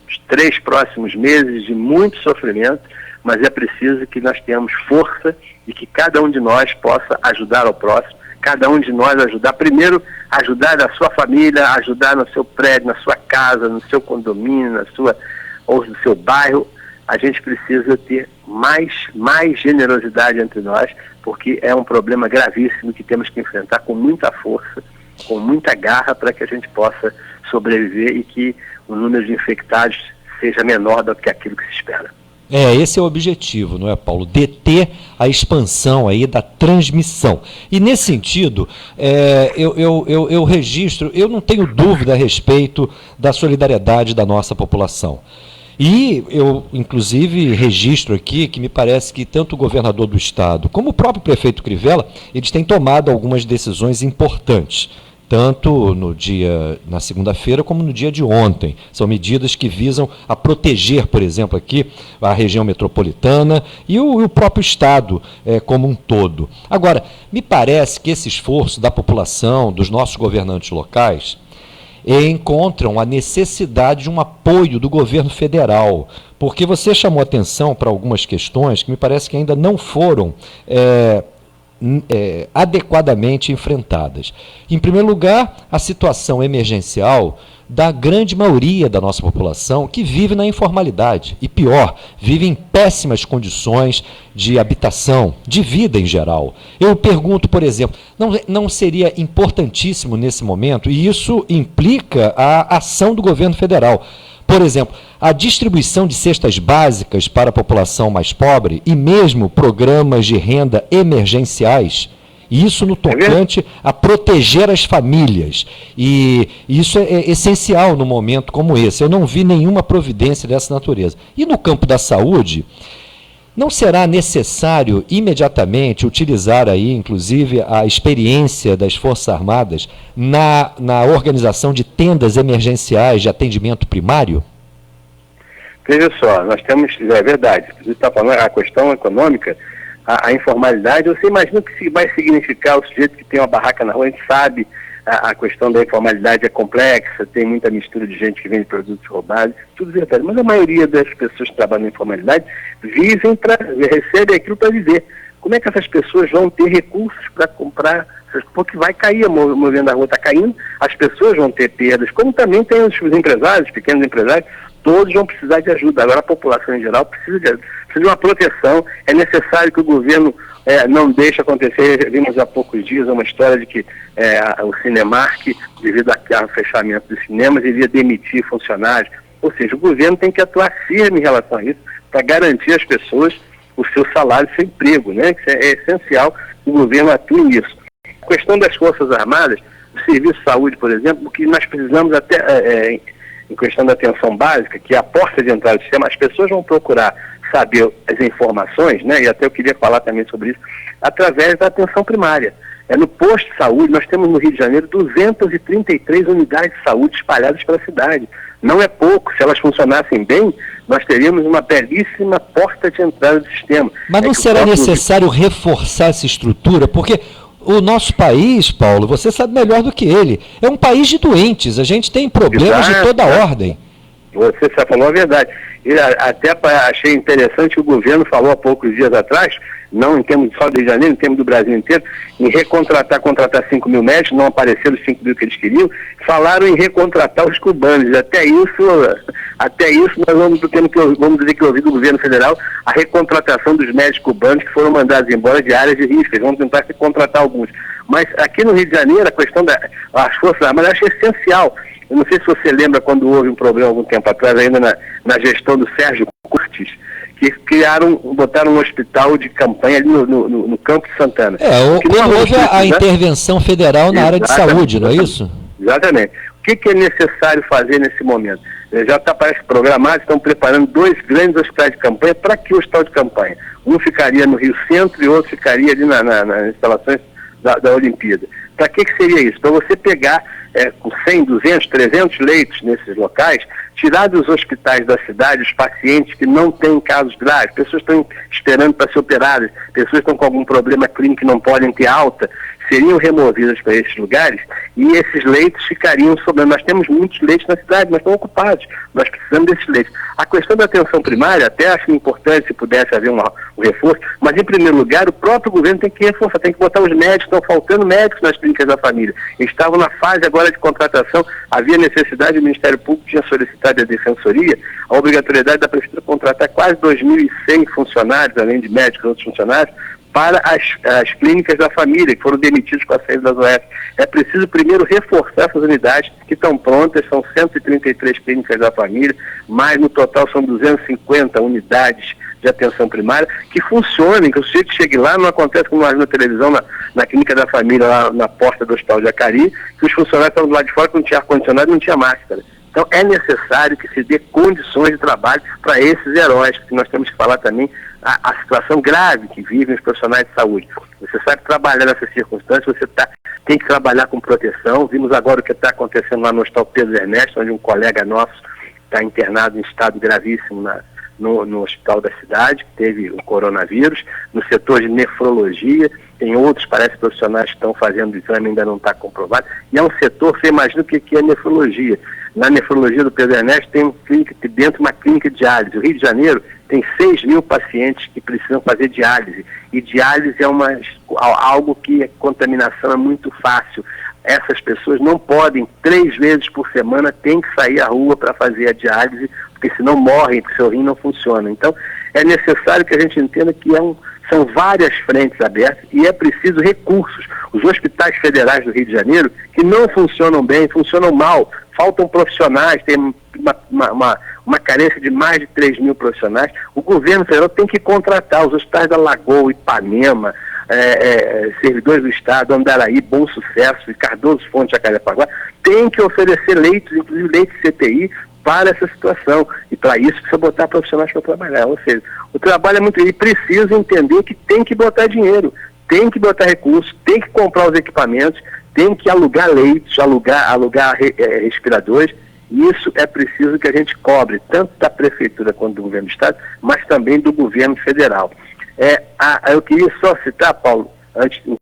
os 3 próximos meses de muito sofrimento, mas é preciso que nós tenhamos força e que cada um de nós possa ajudar ao próximo, cada um de nós ajudar a sua família, ajudar no seu prédio, na sua casa, no seu condomínio, ou no seu bairro. A gente precisa ter mais generosidade entre nós, porque é um problema gravíssimo que temos que enfrentar com muita força, com muita garra, para que a gente possa sobreviver e que o número de infectados seja menor do que aquilo que se espera. Esse é o objetivo, não é, Paulo? Deter a expansão aí da transmissão. E nesse sentido, eu registro, eu não tenho dúvida a respeito da solidariedade da nossa população. E eu, inclusive, registro aqui que me parece que tanto o governador do estado como o próprio prefeito Crivella, eles têm tomado algumas decisões importantes, tanto na segunda-feira como no dia de ontem. São medidas que visam a proteger, por exemplo, aqui a região metropolitana e o próprio estado como um todo. Agora, me parece que esse esforço da população, dos nossos governantes locais, encontram a necessidade de um apoio do governo federal, porque você chamou atenção para algumas questões que me parece que ainda não foram adequadamente enfrentadas. Em primeiro lugar, a situação emergencial da grande maioria da nossa população que vive na informalidade e, pior, vive em péssimas condições de habitação, de vida em geral. Eu pergunto, por exemplo, não seria importantíssimo nesse momento, e isso implica a ação do governo federal, por exemplo, a distribuição de cestas básicas para a população mais pobre e mesmo programas de renda emergenciais, isso no tocante a proteger as famílias. E isso é essencial num momento como esse. Eu não vi nenhuma providência dessa natureza. E no campo da saúde, não será necessário imediatamente utilizar aí, inclusive, a experiência das Forças Armadas na organização de tendas emergenciais de atendimento primário? Veja só, nós temos, é verdade, você está falando a questão econômica, a informalidade, você imagina o que vai significar o sujeito que tem uma barraca na rua, a gente sabe, a questão da informalidade é complexa, tem muita mistura de gente que vende produtos roubados, tudo verdade, mas a maioria das pessoas que trabalham na informalidade recebem aquilo para viver. Como é que essas pessoas vão ter recursos para comprar? Porque vai cair, o movimento da rua está caindo, as pessoas vão ter perdas, como também tem os empresários, pequenos empresários, todos vão precisar de ajuda. Agora a população em geral precisa de uma proteção. É necessário que o governo não deixe acontecer. Vimos há poucos dias uma história de que o Cinemark, devido ao fechamento dos cinemas, iria demitir funcionários. Ou seja, o governo tem que atuar firme em relação a isso para garantir às pessoas o seu salário, o seu emprego, né? É essencial que o governo atue nisso. A questão das Forças Armadas, o Serviço de Saúde, por exemplo, o que nós precisamos até... em questão da atenção básica, que é a porta de entrada do sistema, as pessoas vão procurar saber as informações, né, e até eu queria falar também sobre isso, através da atenção primária. No posto de saúde, nós temos no Rio de Janeiro 233 unidades de saúde espalhadas pela cidade. Não é pouco. Se elas funcionassem bem, nós teríamos uma belíssima porta de entrada do sistema. Mas não será necessário reforçar essa estrutura? Porque o nosso país, Paulo, você sabe melhor do que ele, é um país de doentes, a gente tem problemas de toda ordem. Você só falou a verdade. E até achei interessante que o governo falou há poucos dias atrás, não em termos só do Rio de Janeiro, em termos do Brasil inteiro, em contratar 5 mil médicos, não apareceram os 5 mil que eles queriam, falaram em recontratar os cubanos. Até isso nós vamos dizer que ouvir do governo federal a recontratação dos médicos cubanos que foram mandados embora de áreas de risco. Eles vão tentar contratar alguns. Mas aqui no Rio de Janeiro, a questão das Forças Armadas, eu acho essencial. Eu não sei se você lembra quando houve um problema algum tempo atrás, ainda na gestão do Sérgio Cortes, que botaram um hospital de campanha ali no Campo de Santana. Quando houve a intervenção federal na área de saúde, não é isso? Exatamente. O que é necessário fazer nesse momento? Já está, parece, programado, estão preparando 2 grandes hospitais de campanha. Para que hospital de campanha? Um ficaria no Rio Centro e outro ficaria ali nas instalações da Olimpíada. Para que seria isso? Para você pegar com 100, 200, 300 leitos nesses locais, tirar dos hospitais da cidade os pacientes que não têm casos graves, pessoas estão esperando para ser operadas, pessoas estão com algum problema clínico que não podem ter alta, seriam removidas para esses lugares e esses leitos ficariam sobrando. Nós temos muitos leitos na cidade, mas estão ocupados. Nós precisamos desses leitos. A questão da atenção primária, até acho importante se pudesse haver um reforço, mas em primeiro lugar o próprio governo tem que reforçar, tem que botar os médicos, estão faltando médicos nas clínicas da família. Eles estavam na fase agora de contratação, havia necessidade, o Ministério Público tinha solicitado à Defensoria a obrigatoriedade da Prefeitura contratar quase 2.100 funcionários, além de médicos e outros funcionários, para as clínicas da família, que foram demitidos com a saída das OS. É preciso primeiro reforçar essas unidades que estão prontas, são 133 clínicas da família, mas no total são 250 unidades de atenção primária que funcionem, que o sujeito chegue lá, não acontece como na televisão, na clínica da família, lá na porta do Hospital de Acari, que os funcionários estavam do lado de fora, que não tinha ar-condicionado e não tinha máscara. Então é necessário que se dê condições de trabalho para esses heróis, porque nós temos que falar também a situação grave que vivem os profissionais de saúde. Você sabe trabalhar nessas circunstâncias, você tem que trabalhar com proteção. Vimos agora o que está acontecendo lá no Hospital Pedro Ernesto, onde um colega nosso está internado em estado gravíssimo no hospital da cidade, que teve o coronavírus. No setor de nefrologia, tem outros, parece, profissionais que estão fazendo o exame, ainda não está comprovado. E é um setor, você imagina o que é nefrologia. Na nefrologia do Pedro Ernesto tem dentro uma clínica de diálise. O Rio de Janeiro tem 6.000 pacientes que precisam fazer diálise. E diálise é algo que a contaminação é muito fácil. Essas pessoas não podem, 3 vezes por semana, tem que sair à rua para fazer a diálise, porque senão morrem, porque seu rim não funciona. Então, é necessário que a gente entenda que são várias frentes abertas e é preciso recursos. Os hospitais federais do Rio de Janeiro, que não funcionam bem, funcionam mal, faltam profissionais, tem uma carência de mais de 3.000 profissionais. O governo federal tem que contratar os hospitais da Lagoa, Ipanema, servidores do Estado, Andaraí, Bom Sucesso e Cardoso Fonte, Jacarepaguá, tem que oferecer leitos, inclusive leitos CTI, para essa situação. E para isso precisa botar profissionais para trabalhar. Ou seja, o trabalho é muito... E precisa entender que tem que botar dinheiro, tem que botar recursos, tem que comprar os equipamentos, tem que alugar leitos, alugar respiradores. Isso é preciso que a gente cobre, tanto da Prefeitura quanto do Governo do Estado, mas também do Governo Federal. Eu queria só citar, Paulo, antes de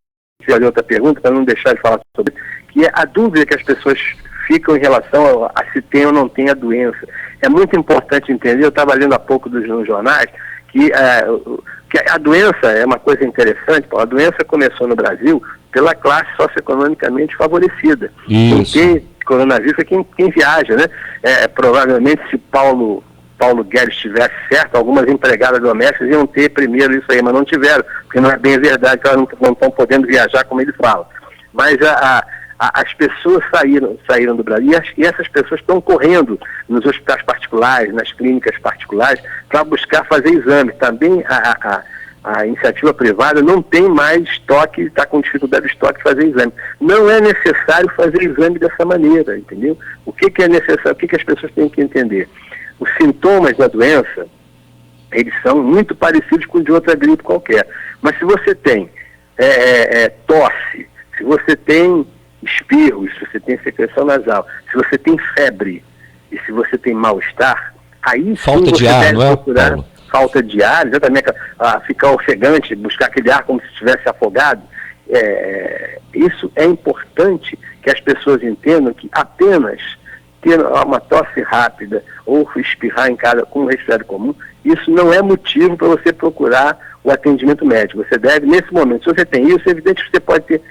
fazer outra pergunta, para não deixar de falar sobre isso, que é a dúvida que as pessoas ficam em relação a se tem ou não tem a doença. É muito importante entender, eu estava lendo há pouco nos jornais, que a doença é uma coisa interessante, Paulo. A doença começou no Brasil pela classe socioeconomicamente favorecida. Quem tem coronavírus é quem viaja, né? Provavelmente, se Paulo Guedes tivesse certo, algumas empregadas domésticas iam ter primeiro isso aí, mas não tiveram, porque não é bem verdade, que elas não estão podendo viajar como ele fala. Mas as pessoas saíram do Brasil e essas pessoas estão correndo nos hospitais particulares, nas clínicas particulares, para buscar fazer exames. Também a iniciativa privada não tem mais estoque, está com dificuldade de estoque de fazer exame. Não é necessário fazer exame dessa maneira, entendeu? O que é necessário, o que as pessoas têm que entender? Os sintomas da doença, eles são muito parecidos com o de outra gripe qualquer. Mas se você tem tosse, se você tem espirros, se você tem secreção nasal, se você tem febre e se você tem mal-estar, aí falta sim de ar, não é, procurar Paulo? Falta de ar, exatamente, ficar ofegante, buscar aquele ar como se estivesse afogado. Isso é importante que as pessoas entendam que apenas ter uma tosse rápida ou espirrar em casa com um resfriado comum, isso não é motivo para você procurar o atendimento médico. Você deve, nesse momento, se você tem isso, é evidente que você pode ter,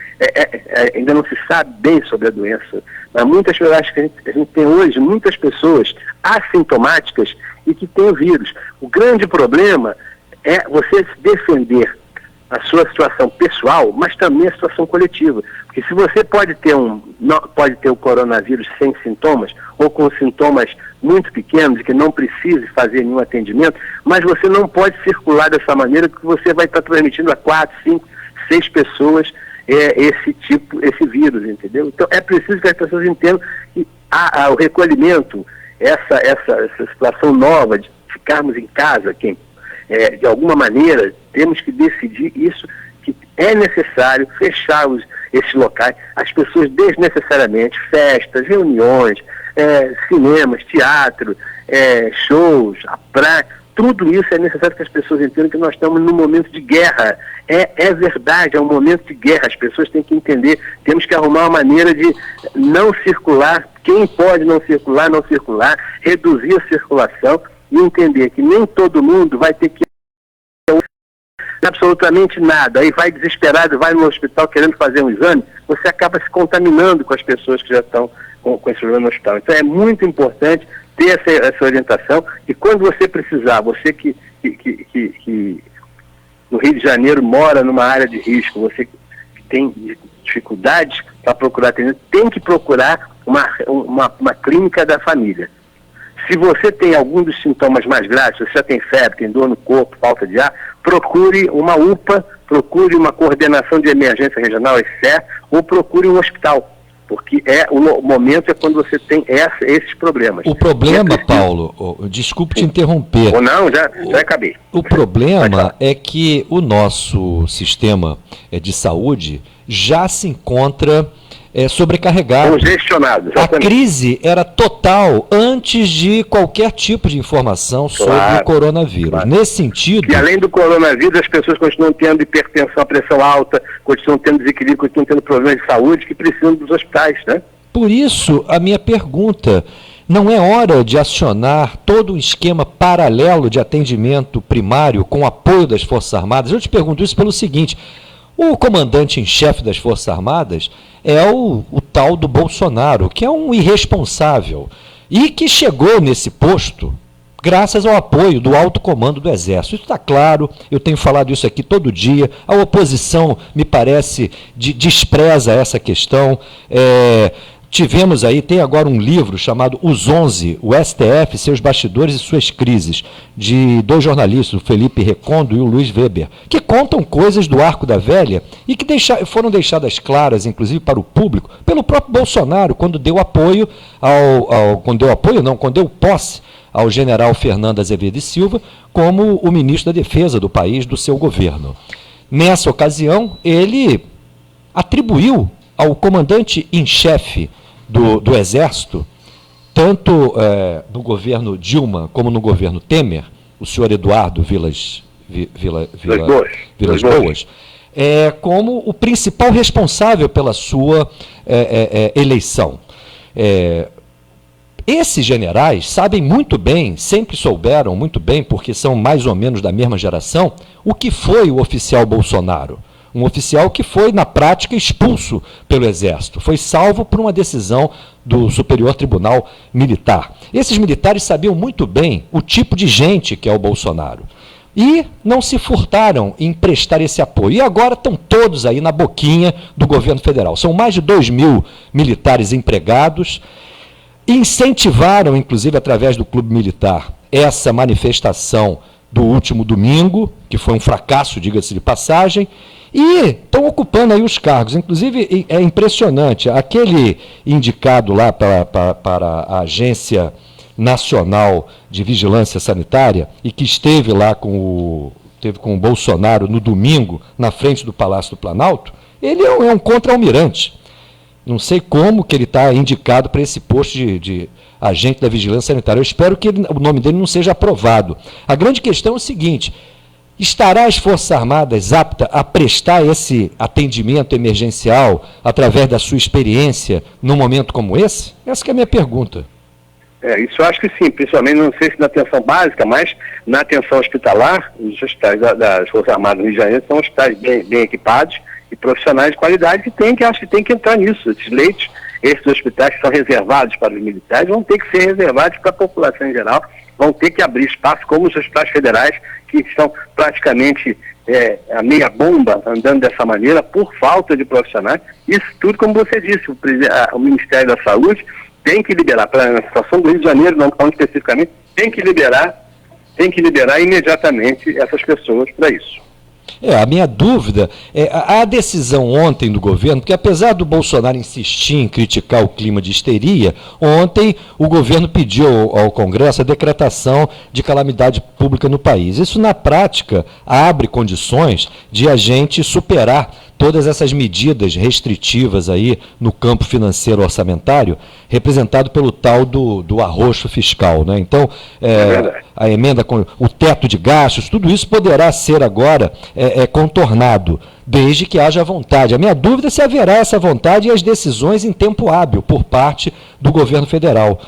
ainda não se sabe bem sobre a doença, mas muitas pessoas, acho que a gente tem hoje muitas pessoas assintomáticas e que têm o vírus. O grande problema é você se defender a sua situação pessoal, mas também a situação coletiva. Porque se você pode ter o coronavírus sem sintomas, ou com sintomas muito pequenos, e que não precise fazer nenhum atendimento, mas você não pode circular dessa maneira, que você vai estar transmitindo a 4, 5, 6 pessoas esse vírus, entendeu? Então é preciso que as pessoas entendam que o recolhimento, essa situação nova de ficarmos em casa, de alguma maneira, temos que decidir isso, que é necessário fechar esses locais, as pessoas desnecessariamente, festas, reuniões, cinemas, teatro, shows, a praia, tudo isso é necessário que as pessoas entendam que nós estamos num momento de guerra. É verdade, é um momento de guerra. As pessoas têm que entender, temos que arrumar uma maneira de não circular, quem pode não circular, reduzir a circulação e entender que nem todo mundo vai ter que absolutamente nada, aí vai desesperado, vai no hospital querendo fazer um exame, você acaba se contaminando com as pessoas que já estão com esse problema no hospital. Então é muito importante ter essa orientação, e quando você precisar, você que no Rio de Janeiro mora numa área de risco, você que tem dificuldades para procurar atendimento, tem que procurar uma clínica da família. Se você tem algum dos sintomas mais graves, se você já tem febre, tem dor no corpo, falta de ar, procure uma UPA, procure uma coordenação de emergência regional, ECE, ou procure um hospital. Porque o momento é quando você tem esses problemas. O problema, Paulo, desculpe te interromper. Ou não, já acabei. O problema é que o nosso sistema de saúde já se encontra sobrecarregado. Congestionado, exatamente. A crise era total antes de qualquer tipo de informação sobre o coronavírus. Claro. Nesse sentido... E além do coronavírus, as pessoas continuam tendo hipertensão, pressão alta, continuam tendo desequilíbrio, continuam tendo problemas de saúde que precisam dos hospitais, né? Por isso, a minha pergunta, não é hora de acionar todo um esquema paralelo de atendimento primário com apoio das Forças Armadas? Eu te pergunto isso pelo seguinte: o comandante em chefe das Forças Armadas é o tal do Bolsonaro, que é um irresponsável e que chegou nesse posto graças ao apoio do alto comando do Exército. Isso está claro, eu tenho falado isso aqui todo dia. A oposição, me parece, despreza essa questão. Tivemos aí, tem agora um livro chamado Os 11, o STF, seus bastidores e suas crises, de dois jornalistas, o Felipe Recondo e o Luiz Weber, que contam coisas do Arco da Velha e que foram deixadas claras, inclusive para o público, pelo próprio Bolsonaro, quando deu apoio quando deu posse ao general Fernando Azevedo e Silva como o ministro da Defesa do país, do seu governo. Nessa ocasião, ele atribuiu ao comandante em chefe do Exército, tanto no governo Dilma como no governo Temer, o senhor Eduardo Vilas Boas, como o principal responsável pela sua eleição. Esses generais sabem muito bem, sempre souberam muito bem, porque são mais ou menos da mesma geração, o que foi o oficial Bolsonaro. Um oficial que foi, na prática, expulso pelo Exército. Foi salvo por uma decisão do Superior Tribunal Militar. Esses militares sabiam muito bem o tipo de gente que é o Bolsonaro. E não se furtaram em prestar esse apoio. E agora estão todos aí na boquinha do governo federal. São mais de 2.000 militares empregados. Incentivaram, inclusive, através do Clube Militar, essa manifestação do último domingo, que foi um fracasso, diga-se de passagem, e estão ocupando aí os cargos. Inclusive, é impressionante, aquele indicado lá para a Agência Nacional de Vigilância Sanitária, e que esteve lá com o Bolsonaro no domingo, na frente do Palácio do Planalto, ele é um contra-almirante. Não sei como que ele está indicado para esse posto de agente da Vigilância Sanitária. Eu espero que o nome dele não seja aprovado. A grande questão é o seguinte: estará as Forças Armadas aptas a prestar esse atendimento emergencial através da sua experiência num momento como esse? Essa que é a minha pergunta. Isso eu acho que sim, principalmente, não sei se na atenção básica, mas na atenção hospitalar, os hospitais das Forças Armadas do Rio de Janeiro são hospitais bem equipados e profissionais de qualidade que acho que tem que entrar nisso. Esses leitos, esses hospitais que são reservados para os militares, vão ter que ser reservados para a população em geral, vão ter que abrir espaço, como os hospitais federais, que estão praticamente a meia bomba andando dessa maneira por falta de profissionais. Isso tudo, como você disse, o Ministério da Saúde tem que liberar, para a situação do Rio de Janeiro, não falando especificamente, tem que liberar imediatamente essas pessoas para isso. A minha dúvida é a decisão ontem do governo, porque apesar do Bolsonaro insistir em criticar o clima de histeria, ontem o governo pediu ao Congresso a decretação de calamidade pública no país. Isso, na prática, abre condições de a gente superar todas essas medidas restritivas aí no campo financeiro orçamentário, representado pelo tal do arroxo fiscal, né? Então, a emenda com o teto de gastos, tudo isso poderá ser agora contornado, desde que haja vontade. A minha dúvida é se haverá essa vontade e as decisões em tempo hábil por parte do governo federal.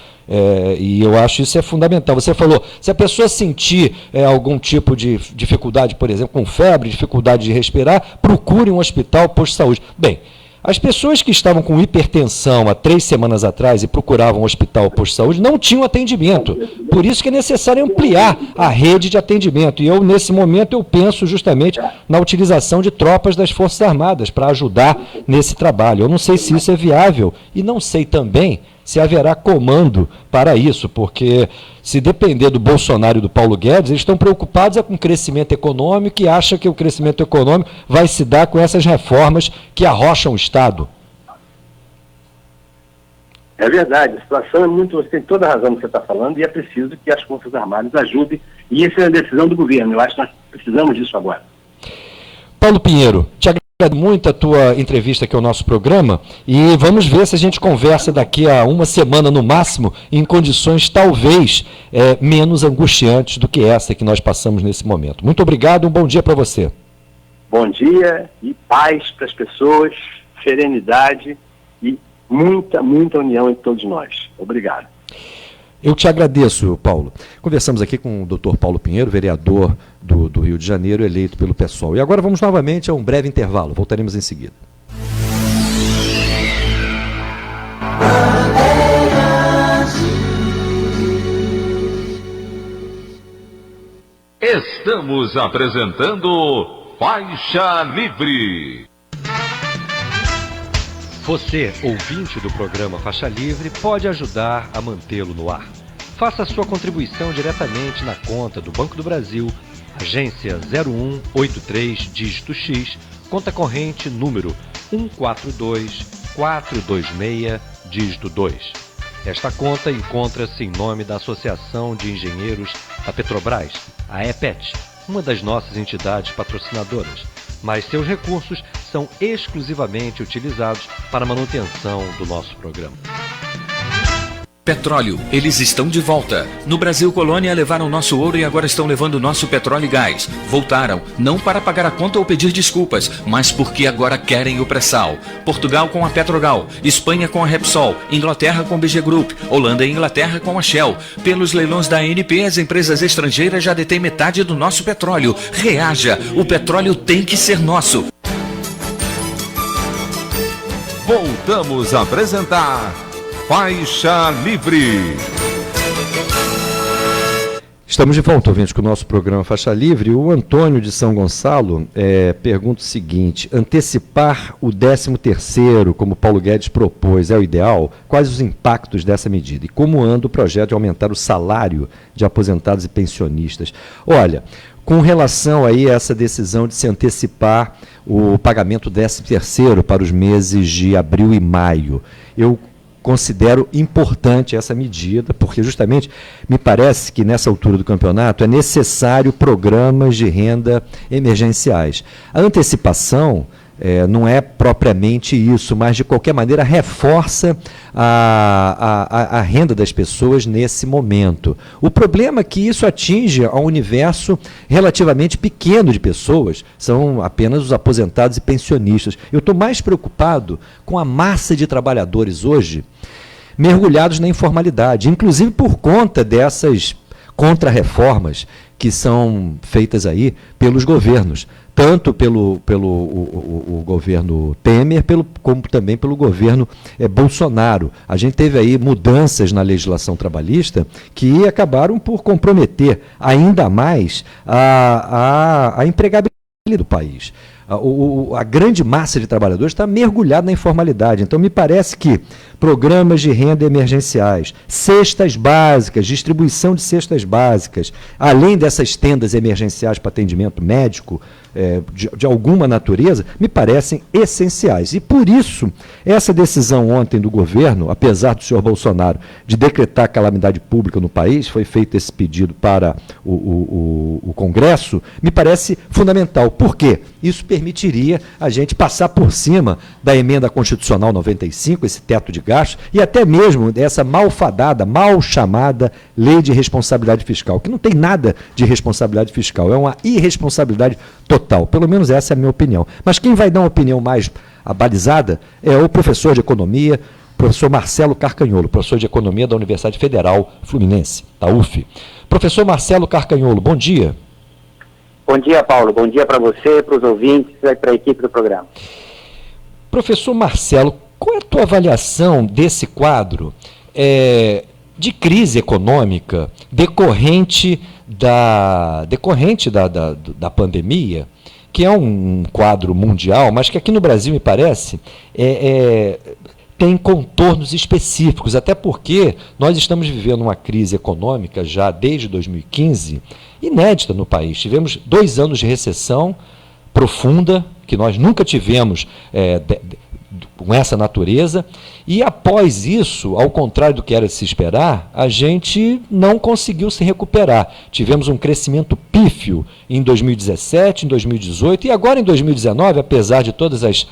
E eu acho isso é fundamental. Você falou, se a pessoa sentir algum tipo de dificuldade, por exemplo, com febre, dificuldade de respirar, procure um hospital, posto de saúde. Bem, as pessoas que estavam com hipertensão há 3 semanas atrás e procuravam um hospital, posto de saúde, não tinham atendimento. Por isso que é necessário ampliar a rede de atendimento. E nesse momento, eu penso justamente na utilização de tropas das Forças Armadas para ajudar nesse trabalho. Eu não sei se isso é viável e não sei também se haverá comando para isso, porque se depender do Bolsonaro e do Paulo Guedes, eles estão preocupados com o crescimento econômico e acham que o crescimento econômico vai se dar com essas reformas que arrocham o Estado. É verdade, a situação é muito... Você tem toda a razão no que você está falando e é preciso que as Forças Armadas ajudem, e essa é a decisão do governo. Eu acho que nós precisamos disso agora. Paulo Pinheiro, te agradeço muito a tua entrevista aqui ao nosso programa e vamos ver se a gente conversa daqui a uma semana no máximo em condições talvez menos angustiantes do que essa que nós passamos nesse momento. Muito obrigado, um bom dia para você. Bom dia e paz para as pessoas, serenidade e muita união entre todos nós. Obrigado. Eu te agradeço, Paulo. Conversamos aqui com o Dr. Paulo Pinheiro, vereador do Rio de Janeiro, eleito pelo PSOL. E agora vamos novamente a um breve intervalo. Voltaremos em seguida. Estamos apresentando Faixa Livre. Você, ouvinte do programa Faixa Livre, pode ajudar a mantê-lo no ar. Faça a sua contribuição diretamente na conta do Banco do Brasil, agência 0183, dígito X, conta corrente número 142426, dígito 2. Esta conta encontra-se em nome da Associação de Engenheiros da Petrobras, a EPET, uma das nossas entidades patrocinadoras, mas seus recursos são exclusivamente utilizados para a manutenção do nosso programa. Petróleo, eles estão de volta. No Brasil Colônia levaram nosso ouro e agora estão levando nosso petróleo e gás. Voltaram, não para pagar a conta ou pedir desculpas, mas porque agora querem o pré-sal. Portugal com a Petrogal, Espanha com a Repsol, Inglaterra com a BG Group, Holanda e Inglaterra com a Shell. Pelos leilões da ANP, as empresas estrangeiras já detêm metade do nosso petróleo. Reaja, o petróleo tem que ser nosso. Voltamos a apresentar Faixa Livre. Estamos de volta, ouvintes, com o nosso programa Faixa Livre. O Antônio de São Gonçalo pergunta o seguinte: antecipar o 13º, como Paulo Guedes propôs, é o ideal? Quais os impactos dessa medida? E como anda o projeto de aumentar o salário de aposentados e pensionistas? Olha, com relação aí a essa decisão de se antecipar o pagamento do 13º para os meses de abril e maio, eu considero importante essa medida, porque justamente me parece que nessa altura do campeonato é necessário programas de renda emergenciais. A antecipação não é propriamente isso, mas de qualquer maneira reforça a renda das pessoas nesse momento. O problema é que isso atinge a um universo relativamente pequeno de pessoas, são apenas os aposentados e pensionistas. Eu estou mais preocupado com a massa de trabalhadores hoje mergulhados na informalidade, inclusive por conta dessas contrarreformas que são feitas aí pelos governos, tanto pelo governo Temer, como também pelo governo Bolsonaro. A gente teve aí mudanças na legislação trabalhista que acabaram por comprometer ainda mais a empregabilidade do país. A grande massa de trabalhadores está mergulhada na informalidade. Então, me parece que programas de renda emergenciais, cestas básicas, distribuição de cestas básicas, além dessas tendas emergenciais para atendimento médico, de alguma natureza, me parecem essenciais. E, por isso, essa decisão ontem do governo, apesar do senhor Bolsonaro de decretar calamidade pública no país, foi feito esse pedido para o Congresso, me parece fundamental, Por quê? Isso permitiria a gente passar por cima da emenda constitucional 95, esse teto de gastos, e até mesmo dessa malfadada, mal chamada lei de responsabilidade fiscal, que não tem nada de responsabilidade fiscal, é uma irresponsabilidade total. Pelo menos essa é a minha opinião. Mas quem vai dar uma opinião mais abalizada é o professor de economia, professor Marcelo Carcanholo, professor de economia da Universidade Federal Fluminense, da UF. Professor Marcelo Carcanholo, bom dia. Bom dia, Paulo. Bom dia para você, para os ouvintes e para a equipe do programa. Professor Marcelo, qual é a tua avaliação desse quadro de crise econômica decorrente da pandemia, que é um quadro mundial, mas que aqui no Brasil, me parece, tem contornos específicos, até porque nós estamos vivendo uma crise econômica já desde 2015, inédita no país. Tivemos 2 anos de recessão profunda, que nós nunca tivemos com essa natureza, e após isso, ao contrário do que era de se esperar, a gente não conseguiu se recuperar. Tivemos um crescimento pífio em 2017, em 2018, e agora em 2019, apesar de todas as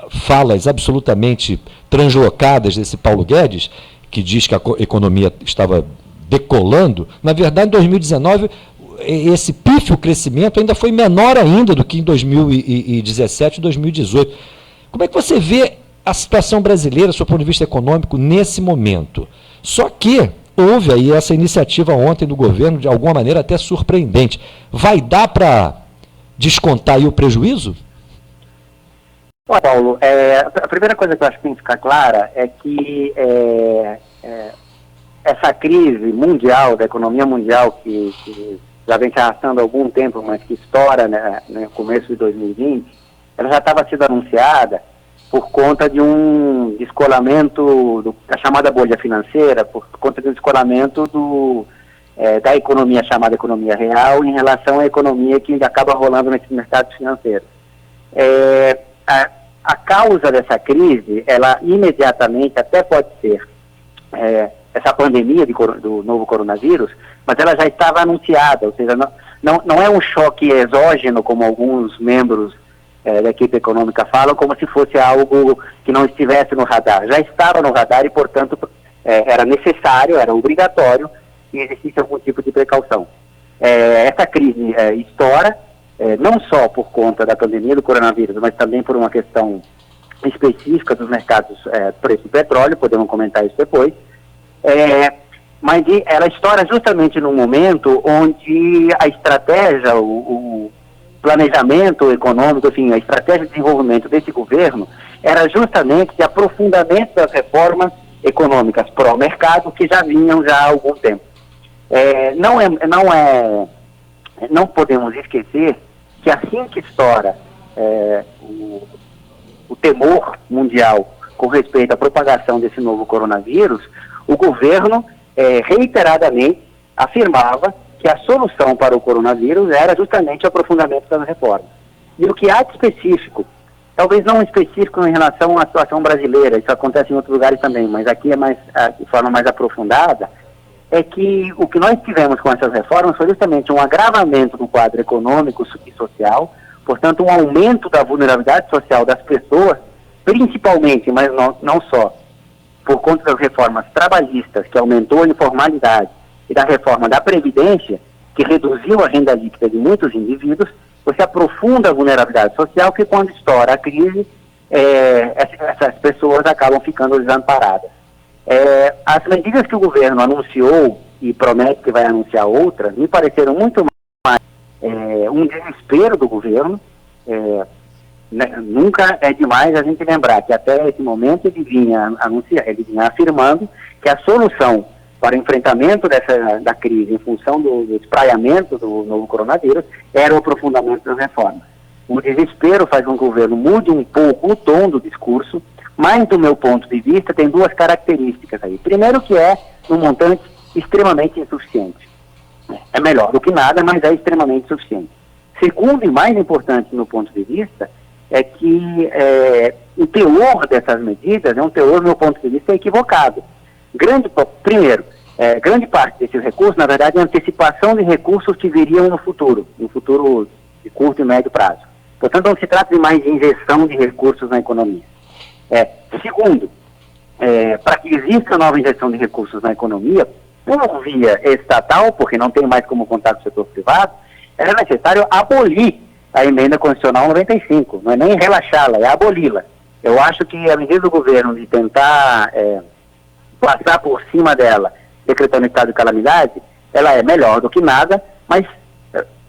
falas absolutamente translocadas desse Paulo Guedes, que diz que a economia estava decolando, na verdade, em 2019, esse pífio crescimento ainda foi menor ainda do que em 2017 e 2018. Como é que você vê a situação brasileira, do seu ponto de vista econômico, nesse momento? Só que houve aí essa iniciativa ontem do governo, de alguma maneira até surpreendente. Vai dar para descontar aí o prejuízo? Olha, Paulo, a primeira coisa que eu acho que tem que ficar clara é que essa crise mundial, da economia mundial, que já vem se arrastando há algum tempo, mas que estoura, né, no começo de 2020, ela já estava sendo anunciada por conta de um descolamento da chamada bolha financeira, por conta de um descolamento da economia chamada economia real em relação à economia que acaba rolando nesses mercados financeiros. A causa dessa crise, ela imediatamente até pode ser essa pandemia do novo coronavírus, mas ela já estava anunciada, ou seja, não é um choque exógeno, como alguns membros da equipe econômica falam, como se fosse algo que não estivesse no radar. Já estava no radar e, portanto, era necessário, era obrigatório que existisse algum tipo de precaução. Essa crise estoura, não só por conta da pandemia do coronavírus, mas também por uma questão específica dos mercados preço do petróleo, podemos comentar isso depois, mas ela estoura justamente num momento onde a estratégia, o planejamento econômico, enfim, a estratégia de desenvolvimento desse governo era justamente de aprofundamento das reformas econômicas pró-mercado que já vinham já há algum tempo. Não podemos esquecer que assim que estoura o temor mundial com respeito à propagação desse novo coronavírus, o governo reiteradamente afirmava que a solução para o coronavírus era justamente o aprofundamento das reformas. E o que há de específico, talvez não específico em relação à situação brasileira, isso acontece em outros lugares também, mas aqui de forma mais aprofundada, é que o que nós tivemos com essas reformas foi justamente um agravamento do quadro econômico e social, portanto um aumento da vulnerabilidade social das pessoas, principalmente, mas não só, por conta das reformas trabalhistas, que aumentou a informalidade, e da reforma da Previdência, que reduziu a renda líquida de muitos indivíduos, você aprofunda a vulnerabilidade social, que quando estoura a crise, essas pessoas acabam ficando desamparadas. As medidas que o governo anunciou, e promete que vai anunciar outras, me pareceram muito mais um desespero do governo. Nunca é demais a gente lembrar que até esse momento ele vinha afirmando que a solução para o enfrentamento da crise em função do espraiamento do novo coronavírus era o aprofundamento das reformas. O desespero faz com que o governo mude um pouco o tom do discurso, mas do meu ponto de vista tem 2 características aí. Primeiro, que é um montante extremamente insuficiente. É melhor do que nada, mas é extremamente insuficiente. Segundo, e mais importante do meu ponto de vista, é que o teor dessas medidas é um teor, do meu ponto de vista, equivocado. Grande parte desses recursos, na verdade, é antecipação de recursos que viriam no futuro de curto e médio prazo. Portanto, não se trata de mais de injeção de recursos na economia. Segundo, para que exista nova injeção de recursos na economia, por via estatal, porque não tem mais como contar com o setor privado, era necessário abolir a emenda constitucional 95, não é nem relaxá-la, é aboli-la. Eu acho que a medida do governo de tentar passar por cima dela, decretando estado de calamidade, ela é melhor do que nada, mas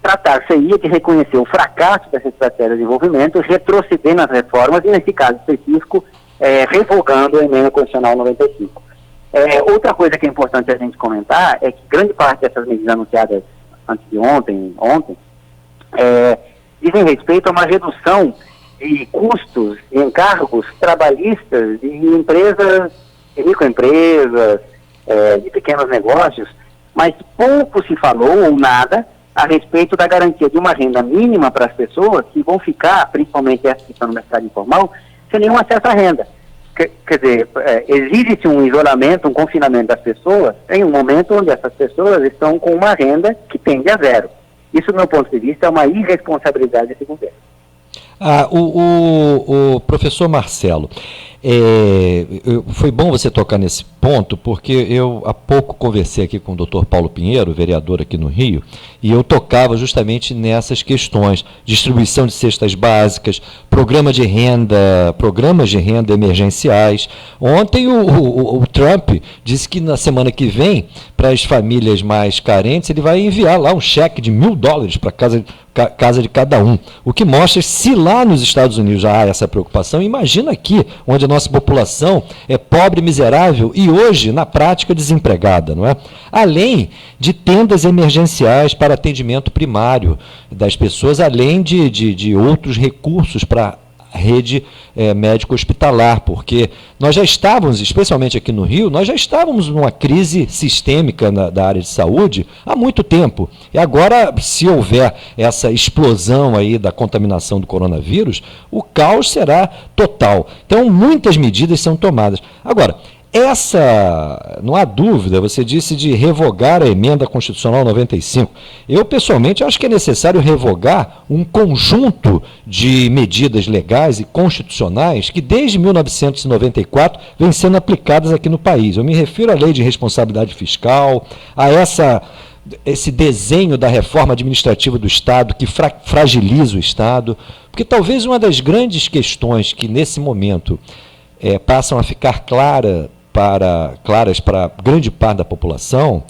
tratar-se-ia de reconhecer o fracasso dessa estratégia de desenvolvimento, retroceder nas reformas e, nesse caso específico, revogando a emenda constitucional 95. Outra coisa que é importante a gente comentar é que grande parte dessas medidas anunciadas antes de ontem, dizem respeito a uma redução de custos e encargos trabalhistas de empresas, de microempresas, de pequenos negócios, mas pouco se falou ou nada a respeito da garantia de uma renda mínima para as pessoas que vão ficar, principalmente essas que estão no mercado informal, sem nenhum acesso à renda. Quer dizer, exige-se um isolamento, um confinamento das pessoas em um momento onde essas pessoas estão com uma renda que tende a zero. Isso, do meu ponto de vista, é uma irresponsabilidade desse governo. O professor Marcelo, foi bom você tocar nesse ponto, porque eu há pouco conversei aqui com o Dr. Paulo Pinheiro, vereador aqui no Rio, e eu tocava justamente nessas questões, distribuição de cestas básicas, programas de renda emergenciais. Ontem o Trump disse que na semana que vem, para as famílias mais carentes, ele vai enviar lá um cheque de $1.000 para casa de cada um. O que mostra, se lá nos Estados Unidos já há essa preocupação, imagina aqui, onde a nossa população é pobre, miserável e hoje, na prática, desempregada, não é? Além de tendas emergenciais para atendimento primário das pessoas, além de outros recursos para rede médico-hospitalar, porque nós já estávamos, especialmente aqui no Rio, nós já estávamos numa crise sistêmica da área de saúde há muito tempo. E agora, se houver essa explosão aí da contaminação do coronavírus, o caos será total. Então, muitas medidas são tomadas. Agora, não há dúvida, você disse de revogar a emenda constitucional 95. Eu, pessoalmente, acho que é necessário revogar um conjunto de medidas legais e constitucionais que, desde 1994, vêm sendo aplicadas aqui no país. Eu me refiro à lei de responsabilidade fiscal, a esse desenho da reforma administrativa do Estado que fragiliza o Estado, porque talvez uma das grandes questões que, nesse momento, passam a ficar claras para grande parte da população,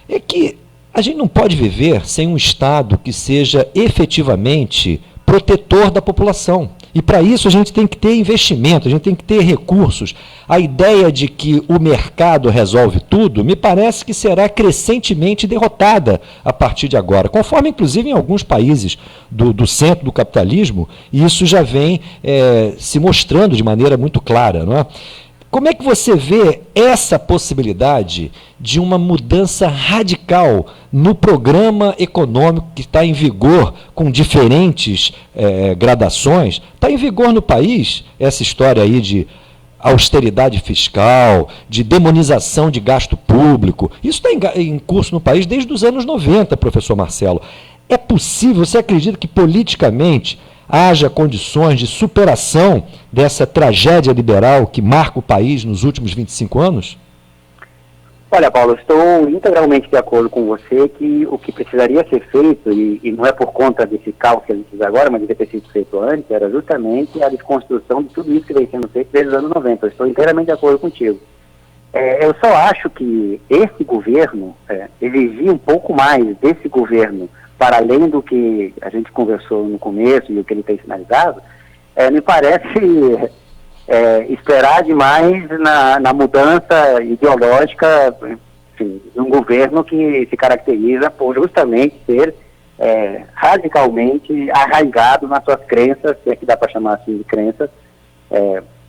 é que a gente não pode viver sem um Estado que seja efetivamente protetor da população. E para isso a gente tem que ter investimento, a gente tem que ter recursos. A ideia de que o mercado resolve tudo, me parece que será crescentemente derrotada a partir de agora, conforme inclusive em alguns países do centro do capitalismo, isso já vem se mostrando de maneira muito clara, não é? Como é que você vê essa possibilidade de uma mudança radical no programa econômico que está em vigor, com diferentes gradações? Está em vigor no país essa história aí de austeridade fiscal, de demonização de gasto público. Isso está em curso no país desde os anos 90, professor Marcelo. É possível, você acredita que politicamente haja condições de superação dessa tragédia liberal que marca o país nos últimos 25 anos? Olha, Paulo, estou integralmente de acordo com você que o que precisaria ser feito, e não é por conta desse caos que a gente fez agora, mas devia ter sido feito antes, era justamente a desconstrução de tudo isso que vem sendo feito desde os anos 90. Eu estou inteiramente de acordo contigo. Eu só acho que esse governo exigia um pouco mais desse governo, para além do que a gente conversou no começo e o que ele tem sinalizado, me parece esperar demais na mudança ideológica, enfim, de um governo que se caracteriza por justamente ser radicalmente arraigado nas suas crenças, se é que dá para chamar assim de crenças,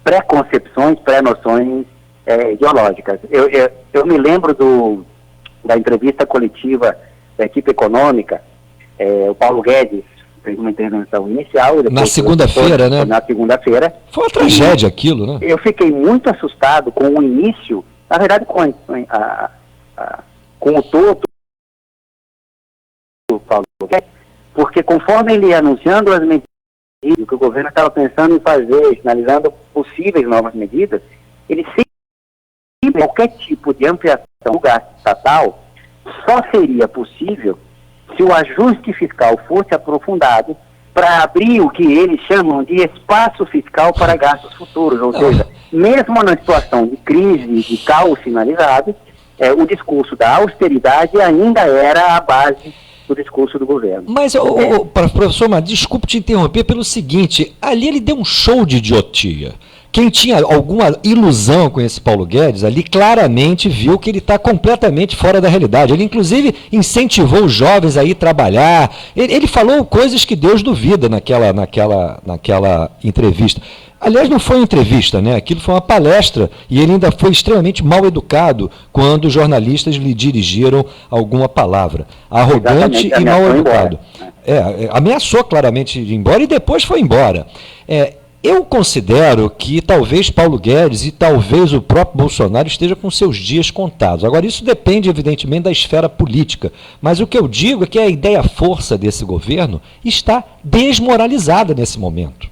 pré-concepções, pré-noções ideológicas. Eu me lembro da entrevista coletiva da equipe econômica. O Paulo Guedes fez uma intervenção inicial. Na segunda-feira, né? Na segunda-feira. Foi uma tragédia aquilo, né? Eu fiquei muito assustado com o início, na verdade com o todo do Paulo Guedes, porque conforme ele ia anunciando as medidas que o governo estava pensando em fazer, sinalizando possíveis novas medidas, ele sempre, qualquer tipo de ampliação do gasto estatal só seria possível se o ajuste fiscal fosse aprofundado para abrir o que eles chamam de espaço fiscal para gastos futuros, ou seja, mesmo na situação de crise, de caos finalizado, o discurso da austeridade ainda era a base do discurso do governo. Mas, professor, desculpe te interromper pelo seguinte, ali ele deu um show de idiotia. Quem tinha alguma ilusão com esse Paulo Guedes, ali claramente viu que ele está completamente fora da realidade. Ele, inclusive, incentivou os jovens a ir trabalhar. Ele falou coisas que Deus duvida naquela entrevista. Aliás, não foi uma entrevista, né? Aquilo foi uma palestra e ele ainda foi extremamente mal educado quando os jornalistas lhe dirigiram alguma palavra. Arrogante e mal educado. Ameaçou claramente de ir embora e depois foi embora. Eu considero que talvez Paulo Guedes e talvez o próprio Bolsonaro esteja com seus dias contados. Agora, isso depende, evidentemente, da esfera política. Mas o que eu digo é que a ideia-força desse governo está desmoralizada nesse momento.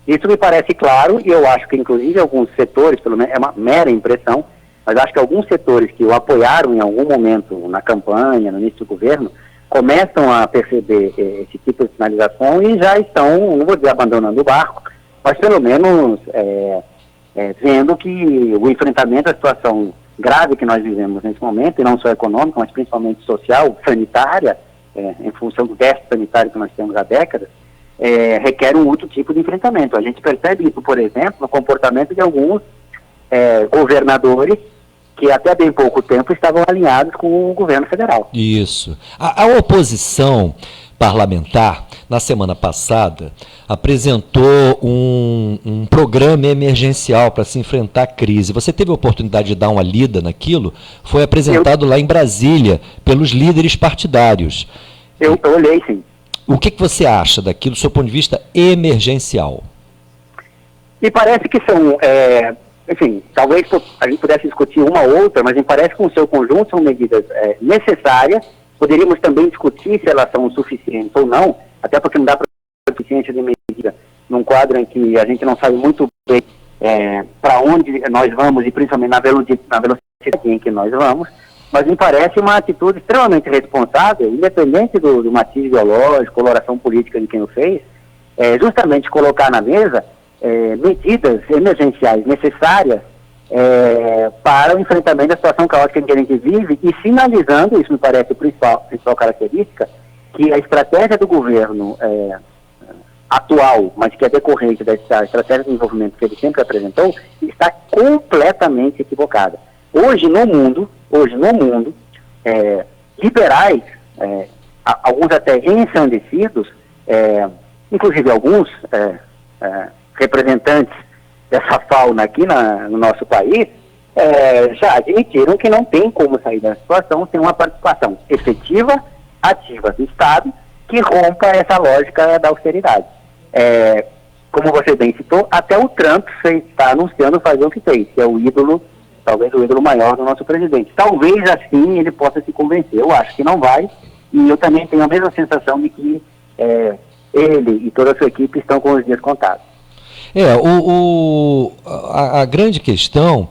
Isso me parece claro, e eu acho que, inclusive, alguns setores, pelo menos é uma mera impressão, mas acho que alguns setores que o apoiaram em algum momento na campanha, no início do governo, começam a perceber esse tipo de sinalização e já estão, não vou dizer abandonando o barco, mas pelo menos vendo que o enfrentamento à situação grave que nós vivemos nesse momento, e não só econômica, mas principalmente social, sanitária, em função do déficit sanitário que nós temos há décadas, requer um outro tipo de enfrentamento. A gente percebe isso, por exemplo, no comportamento de alguns governadores que até bem pouco tempo estavam alinhados com o governo federal. Isso. A oposição parlamentar, na semana passada, apresentou um programa emergencial para se enfrentar a crise. Você teve a oportunidade de dar uma lida naquilo? Foi apresentado lá em Brasília, pelos líderes partidários. Eu olhei, sim. O que você acha daquilo, do seu ponto de vista emergencial? Me parece que são, enfim, talvez a gente pudesse discutir uma ou outra, mas me parece que no seu conjunto são medidas necessárias. Poderíamos também discutir se elas são suficientes ou não, até porque não dá para ter suficiência de medida num quadro em que a gente não sabe muito bem para onde nós vamos e principalmente na velocidade em que nós vamos. Mas me parece uma atitude extremamente responsável, independente do matiz ideológico, coloração política de quem o fez, justamente colocar na mesa medidas emergenciais necessárias para o enfrentamento da situação caótica em que a gente vive e sinalizando, isso me parece a principal característica, que a estratégia do governo atual, mas que é decorrente dessa estratégia de desenvolvimento que ele sempre apresentou, está completamente equivocada. Hoje no mundo, liberais, alguns até ensandecidos, inclusive alguns representantes dessa fauna aqui no nosso país, já admitiram que não tem como sair dessa situação sem uma participação efetiva, ativa do Estado, que rompa essa lógica da austeridade. Como você bem citou, até o Trump está anunciando fazer o que fez, que é o ídolo, talvez o ídolo maior do nosso presidente. Talvez assim ele possa se convencer. Eu acho que não vai, e eu também tenho a mesma sensação de que ele e toda a sua equipe estão com os dias contados. A grande questão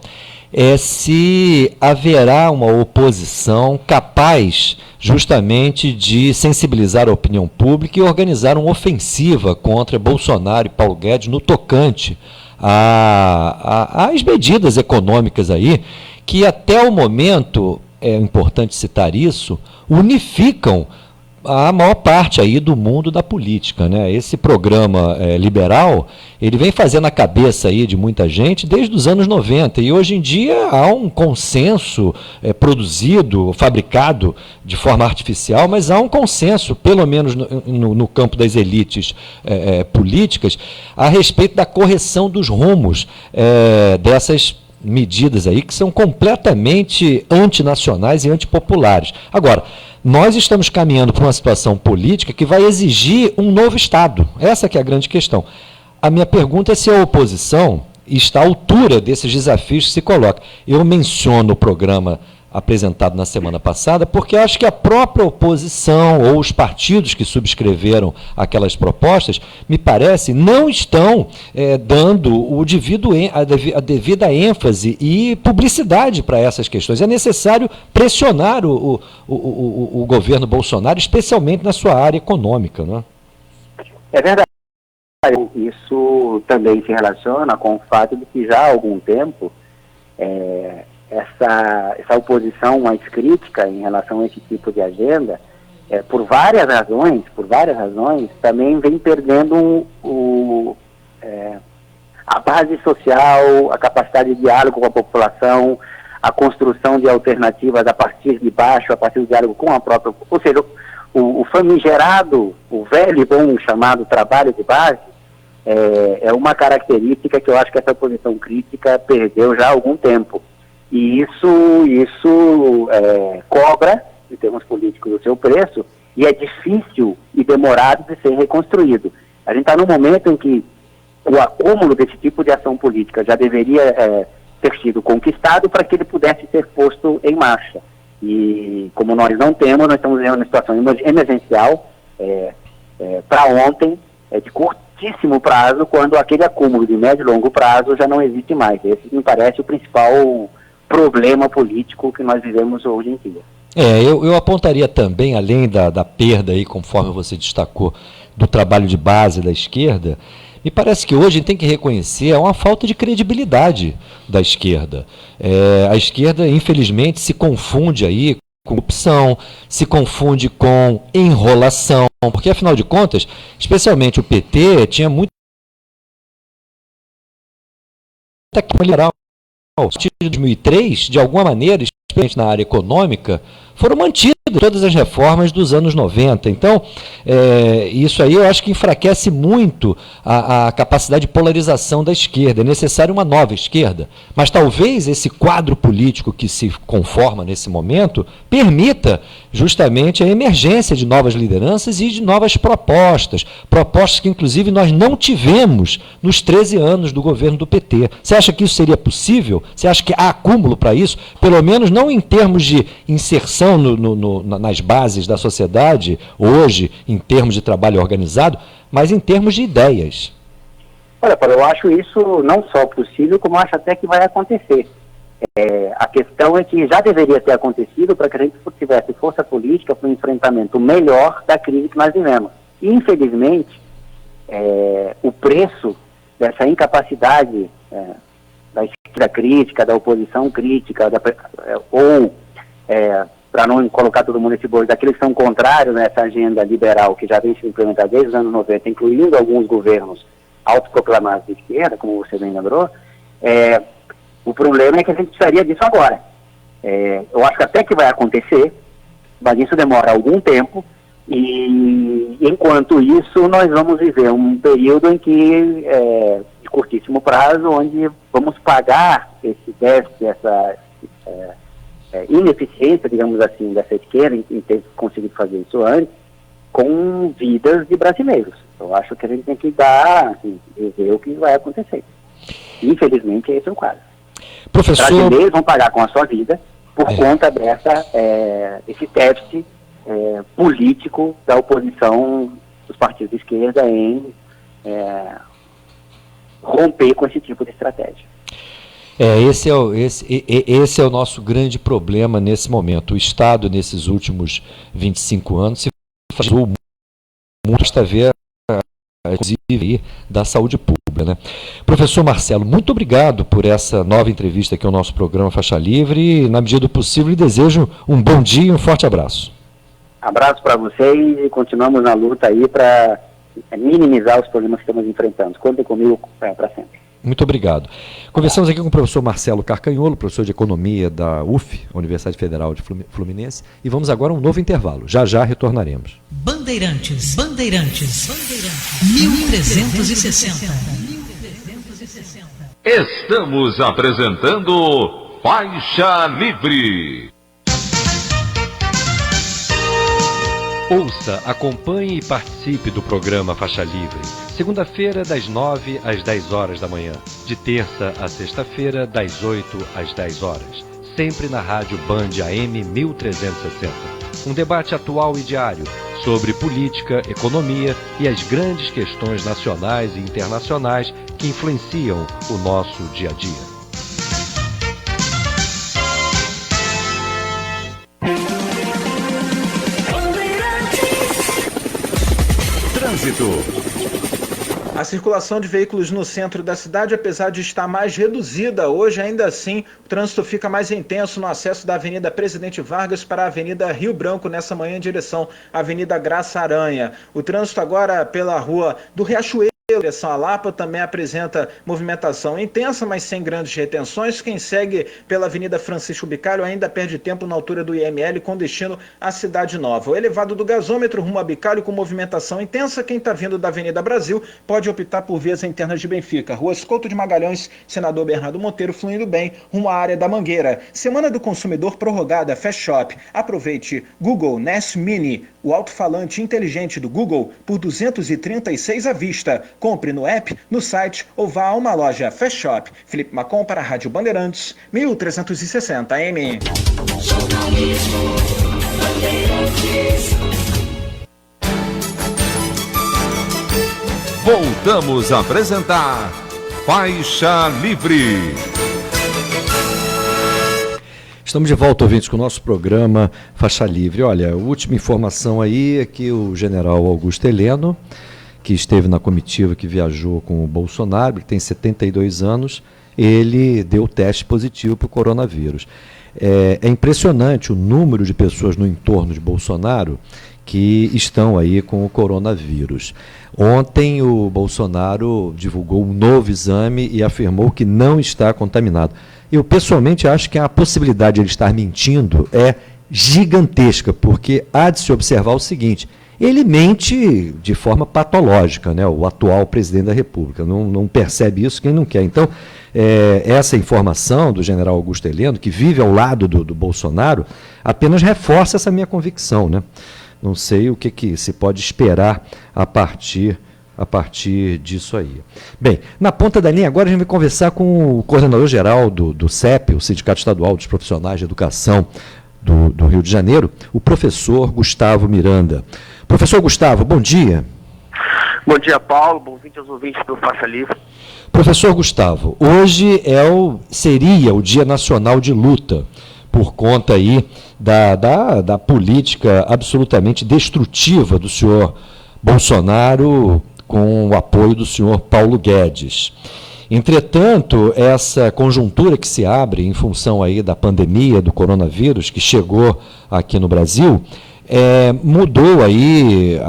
é se haverá uma oposição capaz justamente de sensibilizar a opinião pública e organizar uma ofensiva contra Bolsonaro e Paulo Guedes no tocante às medidas econômicas aí, que até o momento, é importante citar isso, unificam a maior parte aí do mundo da política, né? Esse programa liberal, ele vem fazendo a cabeça aí de muita gente desde os anos 90, e hoje em dia há um consenso produzido, fabricado de forma artificial, mas há um consenso, pelo menos no campo das elites políticas, a respeito da correção dos rumos dessas medidas aí que são completamente antinacionais e antipopulares. Agora, nós estamos caminhando para uma situação política que vai exigir um novo Estado. Essa que é a grande questão. A minha pergunta é se a oposição está à altura desses desafios que se coloca. Eu menciono o programa apresentado na semana passada, porque acho que a própria oposição ou os partidos que subscreveram aquelas propostas, me parece, não estão dando a devida ênfase e publicidade para essas questões. É necessário pressionar o governo Bolsonaro, especialmente na sua área econômica, não é? É verdade. Isso também se relaciona com o fato de que já há algum tempo essa oposição mais crítica em relação a esse tipo de agenda, por várias razões, também vem perdendo a base social, a capacidade de diálogo com a população, a construção de alternativas a partir de baixo, a partir do diálogo com a própria... Ou seja, o famigerado, o velho e bom chamado trabalho de base, é uma característica que eu acho que essa oposição crítica perdeu já há algum tempo. E isso cobra, em termos políticos, o seu preço, e é difícil e demorado de ser reconstruído. A gente está num momento em que o acúmulo desse tipo de ação política já deveria ter sido conquistado para que ele pudesse ser posto em marcha. E como nós não temos, nós estamos em uma situação emergencial para ontem, de curtíssimo prazo, quando aquele acúmulo de médio e longo prazo já não existe mais. Esse me parece o principal problema político que nós vivemos hoje em dia. Eu apontaria também, além da perda, aí, conforme você destacou, do trabalho de base da esquerda, me parece que hoje a gente tem que reconhecer uma falta de credibilidade da esquerda. A esquerda, infelizmente, se confunde aí com corrupção, se confunde com enrolação, porque, afinal de contas, especialmente o PT, tinha muito liberal. A partir de 2003, de alguma maneira, especialmente na área econômica, foram mantidas todas as reformas dos anos 90. Então, isso aí eu acho que enfraquece muito a capacidade de polarização da esquerda. É necessário uma nova esquerda. Mas talvez esse quadro político que se conforma nesse momento permita justamente a emergência de novas lideranças e de novas propostas. Propostas que, inclusive, nós não tivemos nos 13 anos do governo do PT. Você acha que isso seria possível? Você acha que há acúmulo para isso? Pelo menos não em termos de inserção nas bases da sociedade, hoje, em termos de trabalho organizado, mas em termos de ideias. Olha, Paulo, eu acho isso não só possível, como acho até que vai acontecer. A questão é que já deveria ter acontecido para que a gente tivesse força política para um enfrentamento melhor da crise que nós vivemos. E, infelizmente, o preço dessa incapacidade da esquerda crítica, da oposição crítica, para não colocar todo mundo nesse bolo, daqueles que são contrários nessa agenda liberal que já vem sendo implementada desde os anos 90, incluindo alguns governos autoproclamados de esquerda, como você bem lembrou, o problema é que a gente precisaria disso agora. Eu acho que até que vai acontecer, mas isso demora algum tempo, e enquanto isso nós vamos viver um período em que, de curtíssimo prazo, onde vamos pagar esse déficit, essa ineficiência, digamos assim, dessa esquerda em ter conseguido fazer isso antes, com vidas de brasileiros. Eu acho que a gente tem que dar, assim, ver o que vai acontecer. Infelizmente, esse é o quadro. Professor... Os brasileiros vão pagar com a sua vida por conta esse déficit político da oposição dos partidos de esquerda em romper com esse tipo de estratégia. Esse é o nosso grande problema nesse momento. O Estado, nesses últimos 25 anos, se faz muito a ver, inclusive, da saúde pública, né? Professor Marcelo, muito obrigado por essa nova entrevista aqui ao nosso programa Faixa Livre. E, na medida do possível, lhe desejo um bom dia e um forte abraço. Abraço para vocês e continuamos na luta aí para minimizar os problemas que estamos enfrentando. Contem comigo para sempre. Muito obrigado. Conversamos aqui com o professor Marcelo Carcanholo, professor de Economia da UF, Universidade Federal de Fluminense, e vamos agora a um novo intervalo. Já já retornaremos. Bandeirantes, 1360. Estamos apresentando Faixa Livre. Ouça, acompanhe e participe do programa Faixa Livre. Segunda-feira, das 9 às 10 horas da manhã. De terça a sexta-feira, das 8 às 10 horas. sempre na Rádio Band AM 1360. Um debate atual e diário sobre política, economia e as grandes questões nacionais e internacionais que influenciam o nosso dia a dia. A circulação de veículos no centro da cidade, apesar de estar mais reduzida hoje, ainda assim o trânsito fica mais intenso no acesso da Avenida Presidente Vargas para a Avenida Rio Branco nessa manhã em direção à Avenida Graça Aranha. O trânsito agora pela Rua do Riachuelo, direção à Lapa, também apresenta movimentação intensa, mas sem grandes retenções. Quem segue pela Avenida Francisco Bicalho ainda perde tempo na altura do IML com destino à Cidade Nova. O elevado do gasômetro rumo a Bicalho com movimentação intensa. Quem está vindo da Avenida Brasil pode optar por vias internas de Benfica. Ruas Couto de Magalhães, Senador Bernardo Monteiro fluindo bem rumo à área da Mangueira. Semana do Consumidor prorrogada, Fast Shop. Aproveite Google Nest Mini, o alto-falante inteligente do Google, por R$ 236 à vista. Compre no app, no site ou vá a uma loja Fast Shop. Felipe Macon para a Rádio Bandeirantes, 1360 AM. Voltamos a apresentar Faixa Livre. Estamos de volta, ouvintes, com o nosso programa Faixa Livre. Olha, a última informação aí é que o general Augusto Heleno, que esteve na comitiva que viajou com o Bolsonaro, que tem 72 anos, ele deu teste positivo para o coronavírus. É impressionante o número de pessoas no entorno de Bolsonaro que estão aí com o coronavírus. Ontem o Bolsonaro divulgou um novo exame e afirmou que não está contaminado. Eu pessoalmente acho que a possibilidade de ele estar mentindo é gigantesca, porque há de se observar o seguinte: ele mente de forma patológica, né? O atual presidente da República. Não percebe isso quem não quer. Então, essa informação do general Augusto Heleno, que vive ao lado do Bolsonaro, apenas reforça essa minha convicção, né? Não sei o que se pode esperar a partir disso aí. Bem, na ponta da linha agora a gente vai conversar com o coordenador-geral do CEP, o Sindicato Estadual dos Profissionais de Educação do Rio de Janeiro, o professor Gustavo Miranda. Professor Gustavo, bom dia. Bom dia, Paulo. Bom dia aos ouvintes do Faixa Livre. Professor Gustavo, hoje seria o Dia Nacional de Luta, por conta aí da política absolutamente destrutiva do senhor Bolsonaro com o apoio do senhor Paulo Guedes. Entretanto, essa conjuntura que se abre em função aí da pandemia do coronavírus, que chegou aqui no Brasil, mudou aí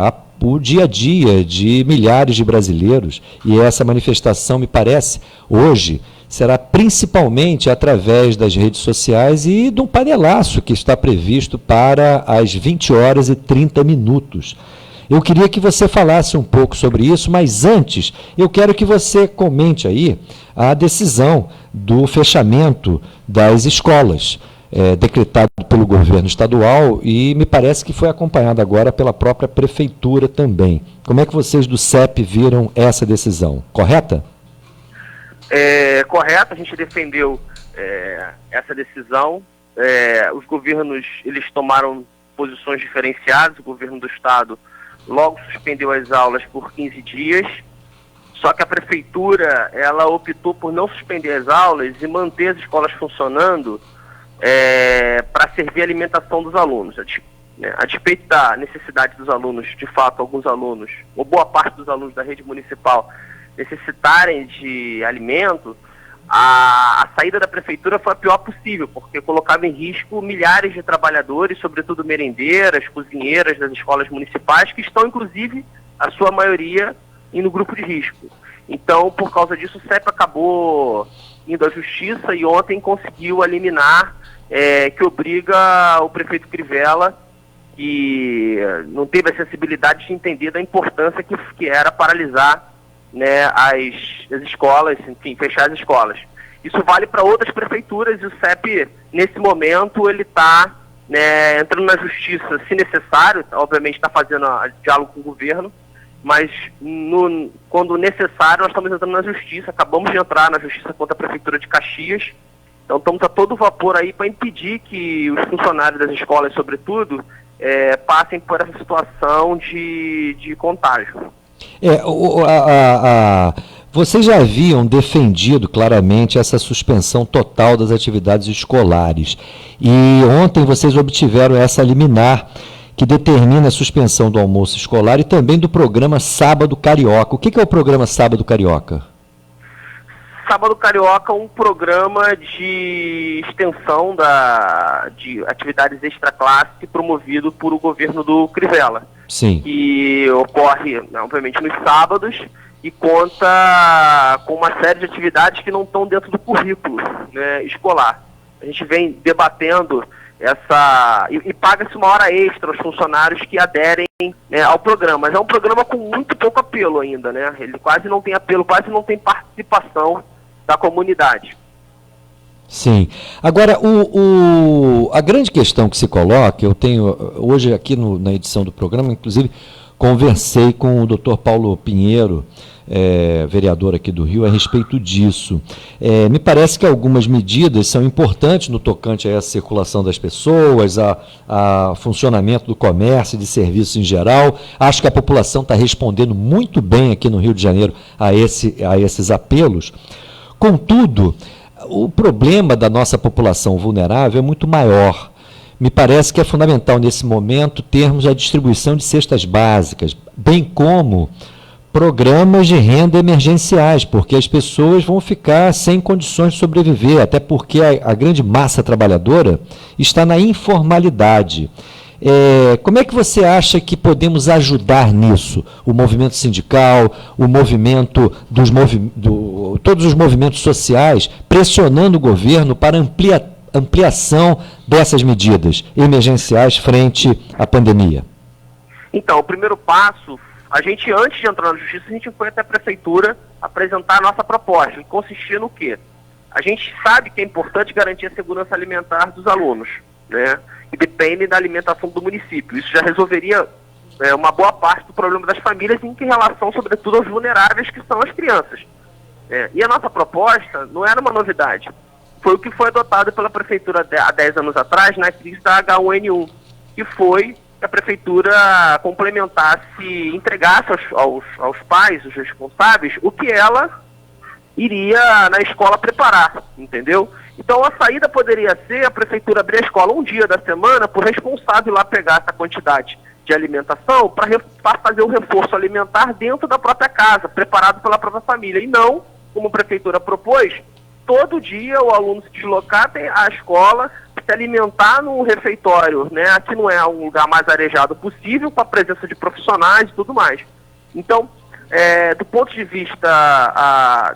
o dia a dia de milhares de brasileiros, e essa manifestação, me parece, hoje, será principalmente através das redes sociais e de um panelaço que está previsto para as 20h30. Eu queria que você falasse um pouco sobre isso, mas antes eu quero que você comente aí a decisão do fechamento das escolas, decretado pelo governo estadual, e me parece que foi acompanhado agora pela própria prefeitura também. Como é que vocês do CEP viram essa decisão? Correta? Correto, a gente defendeu essa decisão. Os governos, eles tomaram posições diferenciadas. O governo do estado logo suspendeu as aulas por 15 dias, só que a prefeitura, ela optou por não suspender as aulas e manter as escolas funcionando para servir a alimentação dos alunos. A despeito da necessidade dos alunos, de fato, alguns alunos, ou boa parte dos alunos da rede municipal, necessitarem de alimento, a saída da prefeitura foi a pior possível, porque colocava em risco milhares de trabalhadores, sobretudo merendeiras, cozinheiras das escolas municipais, que estão, inclusive, a sua maioria, no grupo de risco. Então, por causa disso, o CEP acabou indo à justiça e ontem conseguiu eliminar, que obriga o prefeito Crivella, que não teve a sensibilidade de entender da importância que era paralisar, né, as escolas, enfim, fechar as escolas. Isso vale para outras prefeituras, e o CEP, nesse momento, ele está entrando na justiça, se necessário, obviamente está fazendo diálogo com o governo, mas quando necessário nós estamos entrando na justiça. Acabamos de entrar na justiça contra a prefeitura de Caxias, Então estamos a todo vapor aí para impedir que os funcionários das escolas, sobretudo, passem por essa situação de contágio. Vocês já haviam defendido claramente essa suspensão total das atividades escolares. E ontem vocês obtiveram essa liminar que determina a suspensão do almoço escolar e também do programa Sábado Carioca. O que é o programa Sábado Carioca? Sábado Carioca é um programa de extensão de atividades extraclasse promovido por o governo do Crivella. Sim. Que ocorre, obviamente, nos sábados e conta com uma série de atividades que não estão dentro do currículo, né, escolar. A gente vem debatendo e paga-se uma hora extra aos funcionários que aderem, né, ao programa. Mas é um programa com muito pouco apelo ainda, né? Ele quase não tem apelo, quase não tem participação da comunidade. Sim. Agora, a grande questão que se coloca, eu tenho hoje aqui na edição do programa, inclusive, conversei com o Dr. Paulo Pinheiro, vereador aqui do Rio, a respeito disso. Me parece que algumas medidas são importantes no tocante a essa circulação das pessoas, a funcionamento do comércio e de serviços em geral. Acho que a população está respondendo muito bem aqui no Rio de Janeiro a esses apelos. Contudo, o problema da nossa população vulnerável é muito maior. Me parece que é fundamental, nesse momento, termos a distribuição de cestas básicas, bem como programas de renda emergenciais, porque as pessoas vão ficar sem condições de sobreviver, até porque a grande massa trabalhadora está na informalidade. Como é que você acha que podemos ajudar nisso? O movimento sindical, o movimento todos os movimentos sociais, pressionando o governo para ampliação dessas medidas emergenciais frente à pandemia? Então, o primeiro passo, a gente, antes de entrar na justiça, a gente foi até a prefeitura apresentar a nossa proposta, que consistia no quê? A gente sabe que é importante garantir a segurança alimentar dos alunos, né? E depende da alimentação do município. Isso já resolveria uma boa parte do problema das famílias em relação, sobretudo, aos vulneráveis, que são as crianças. E a nossa proposta não era uma novidade. Foi o que foi adotado pela prefeitura há 10 anos atrás, na crise da H1N1, que foi que a prefeitura entregasse aos pais, os responsáveis, o que ela iria na escola preparar, entendeu? Então a saída poderia ser a prefeitura abrir a escola um dia da semana por responsável lá pegar essa quantidade de alimentação para fazer o reforço alimentar dentro da própria casa, preparado pela própria família, e não, como a prefeitura propôs, todo dia o aluno se deslocar até a escola, se alimentar no refeitório, né? Aqui não é um lugar mais arejado possível, com a presença de profissionais e tudo mais. Então, do ponto de vista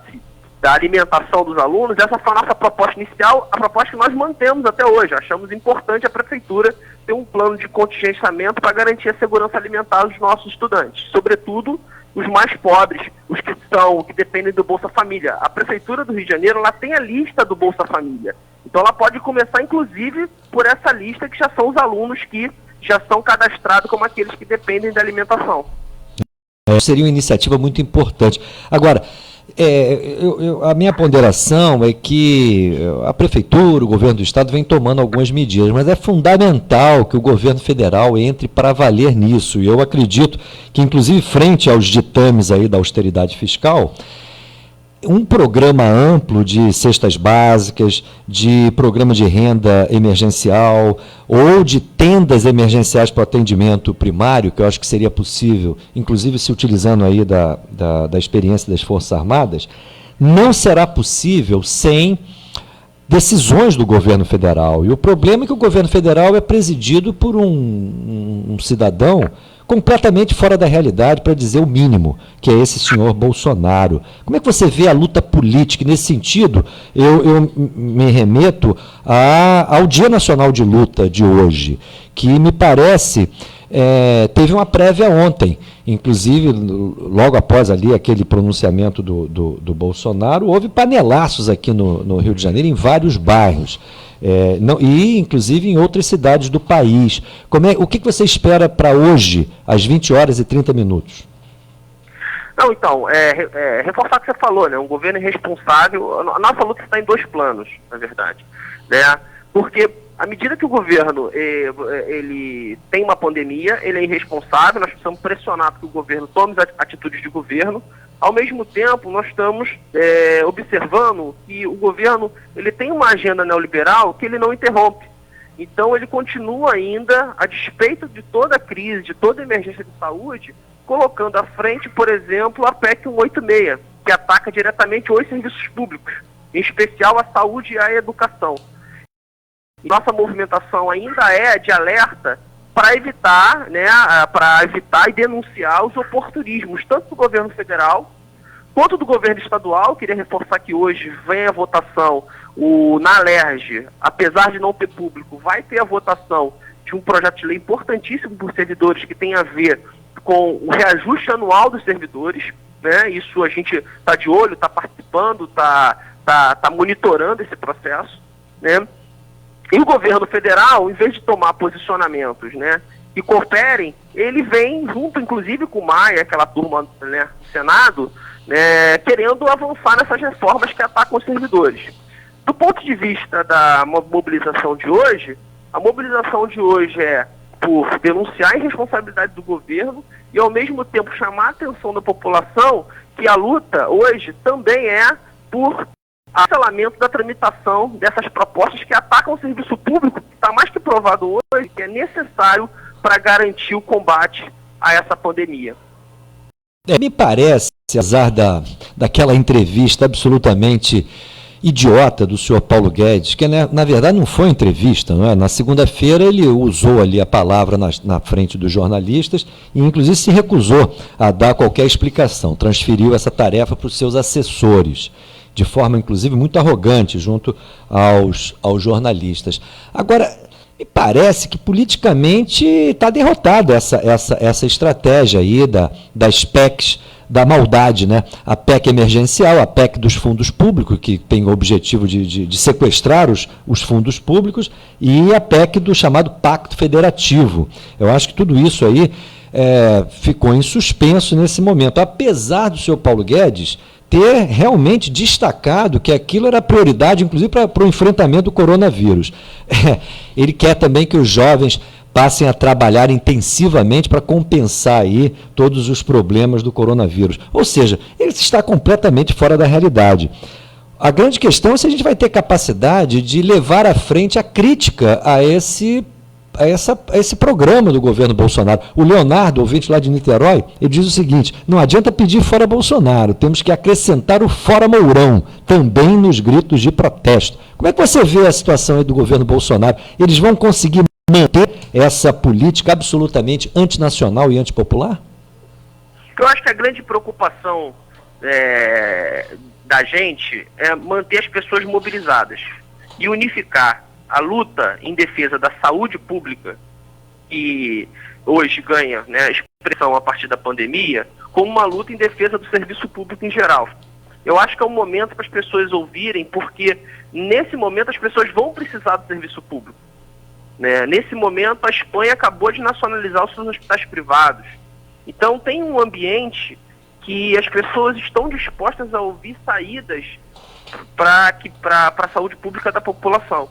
da alimentação dos alunos, essa foi a nossa proposta inicial, a proposta que nós mantemos até hoje. Achamos importante a prefeitura ter um plano de contingenciamento para garantir a segurança alimentar dos nossos estudantes, sobretudo os mais pobres, os que dependem do Bolsa Família. A Prefeitura do Rio de Janeiro, ela tem a lista do Bolsa Família. Então ela pode começar, inclusive, por essa lista que já são os alunos que já são cadastrados como aqueles que dependem da alimentação. Seria uma iniciativa muito importante. Agora, a minha ponderação é que a Prefeitura, o Governo do Estado vem tomando algumas medidas, mas é fundamental que o Governo Federal entre para valer nisso. E eu acredito que, inclusive, frente aos ditames aí da austeridade fiscal, um programa amplo de cestas básicas, de programa de renda emergencial ou de tendas emergenciais para o atendimento primário, que eu acho que seria possível, inclusive se utilizando aí da experiência das Forças Armadas, não será possível sem decisões do governo federal. E o problema é que o governo federal é presidido por um cidadão completamente fora da realidade, para dizer o mínimo, que é esse senhor Bolsonaro. Como é que você vê a luta política? Nesse sentido, eu me remeto ao Dia Nacional de Luta de hoje, que me parece teve uma prévia ontem, inclusive logo após ali aquele pronunciamento do Bolsonaro, houve panelaços aqui no Rio de Janeiro, em vários bairros. E inclusive em outras cidades do país. O que você espera para hoje, às 20 horas e 30 minutos? Não, então, reforçar o que você falou, né? Um governo irresponsável. A nossa luta está em dois planos, na verdade, né? Porque à medida que o governo ele tem uma pandemia, ele é irresponsável, nós precisamos pressionar para que o governo tome atitudes de governo. Ao mesmo tempo, nós estamos observando que o governo ele tem uma agenda neoliberal que ele não interrompe. Então, ele continua ainda, a despeito de toda a crise, de toda a emergência de saúde, colocando à frente, por exemplo, a PEC 186, que ataca diretamente os serviços públicos, em especial a saúde e a educação. Nossa movimentação ainda é de alerta para evitar, e denunciar os oportunismos, tanto do governo federal quanto do governo estadual. Queria reforçar que hoje vem a votação, na Alerj, apesar de não ter público, vai ter a votação de um projeto de lei importantíssimo para os servidores que tem a ver com o reajuste anual dos servidores, né? Isso a gente está de olho, está participando, está monitorando esse processo, né? E o governo federal, em vez de tomar posicionamentos, né, que cooperem, ele vem junto, inclusive, com o Maia, aquela turma, né, do Senado, né, querendo avançar nessas reformas que atacam os servidores. Do ponto de vista da mobilização de hoje, a mobilização de hoje é por denunciar a irresponsabilidade do governo e, ao mesmo tempo, chamar a atenção da população que a luta hoje também é por cancelamento da tramitação dessas propostas que atacam o serviço público, que está mais que provado hoje, que é necessário para garantir o combate a essa pandemia. Me parece, apesar daquela entrevista absolutamente idiota do senhor Paulo Guedes, que na verdade não foi entrevista, não é? Na segunda-feira ele usou ali a palavra na frente dos jornalistas e inclusive se recusou a dar qualquer explicação, transferiu essa tarefa para os seus assessores, de forma inclusive muito arrogante junto aos jornalistas. Agora, me parece que politicamente está derrotada essa estratégia aí das PECs, da maldade, né? A PEC emergencial, a PEC dos fundos públicos, que tem o objetivo de sequestrar os fundos públicos, e a PEC do chamado Pacto Federativo. Eu acho que tudo isso aí ficou em suspenso nesse momento, apesar do senhor Paulo Guedes ter realmente destacado que aquilo era prioridade, inclusive para o enfrentamento do coronavírus. Ele quer também que os jovens passem a trabalhar intensivamente para compensar aí todos os problemas do coronavírus. Ou seja, ele está completamente fora da realidade. A grande questão é se a gente vai ter capacidade de levar à frente a crítica a esse programa do governo Bolsonaro. O Leonardo, ouvinte lá de Niterói, ele diz o seguinte: não adianta pedir fora Bolsonaro, temos que acrescentar o fora Mourão, também nos gritos de protesto. Como é que você vê a situação aí do governo Bolsonaro? Eles vão conseguir manter essa política absolutamente antinacional e antipopular? Eu acho que a grande preocupação da gente é manter as pessoas mobilizadas e unificar a luta em defesa da saúde pública, que hoje ganha, né, expressão a partir da pandemia, como uma luta em defesa do serviço público em geral. Eu acho que é um momento para as pessoas ouvirem, porque nesse momento as pessoas vão precisar do serviço público. Né? Nesse momento a Espanha acabou de nacionalizar os seus hospitais privados. Então tem um ambiente que as pessoas estão dispostas a ouvir saídas para a saúde pública da população.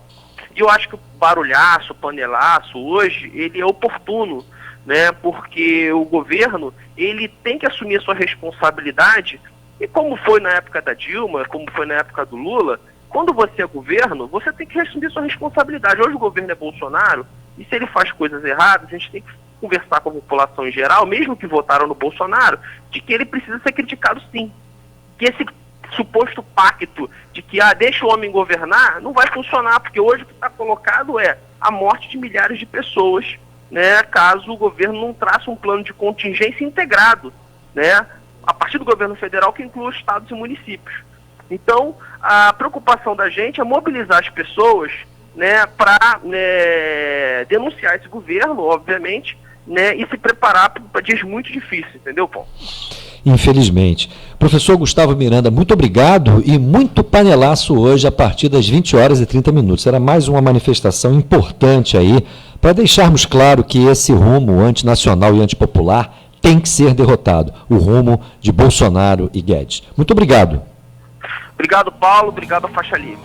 E eu acho que o barulhaço, o panelaço hoje, ele é oportuno, né? Porque o governo, ele tem que assumir a sua responsabilidade, e como foi na época da Dilma, como foi na época do Lula, quando você é governo, você tem que assumir a sua responsabilidade. Hoje o governo é Bolsonaro, e se ele faz coisas erradas, a gente tem que conversar com a população em geral, mesmo que votaram no Bolsonaro, de que ele precisa ser criticado sim. Que esse suposto pacto de que deixa o homem governar, não vai funcionar, porque hoje o que está colocado é a morte de milhares de pessoas, né, caso o governo não trace um plano de contingência integrado, né, a partir do governo federal, que inclui os estados e municípios. Então, a preocupação da gente é mobilizar as pessoas, né, para denunciar esse governo, obviamente, né, e se preparar para dias muito difíceis, entendeu, Paulo? Infelizmente. Professor Gustavo Miranda, muito obrigado e muito panelaço hoje a partir das 20 horas e 30 minutos. Era mais uma manifestação importante aí para deixarmos claro que esse rumo antinacional e antipopular tem que ser derrotado, o rumo de Bolsonaro e Guedes. Muito obrigado. Obrigado, Paulo. Obrigado, Faixa Livre.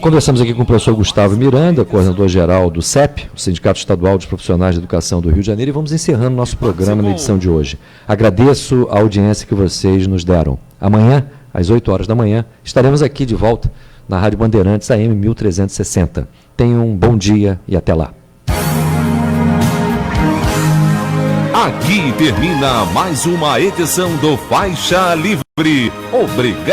Conversamos aqui com o professor Gustavo Miranda, coordenador-geral do CEP, o Sindicato Estadual dos Profissionais de Educação do Rio de Janeiro, e vamos encerrando nosso programa na edição de hoje. Agradeço a audiência que vocês nos deram. Amanhã, às 8 horas da manhã, estaremos aqui de volta na Rádio Bandeirantes AM 1360. Tenham um bom dia e até lá. Aqui termina mais uma edição do Faixa Livre. Obrigado.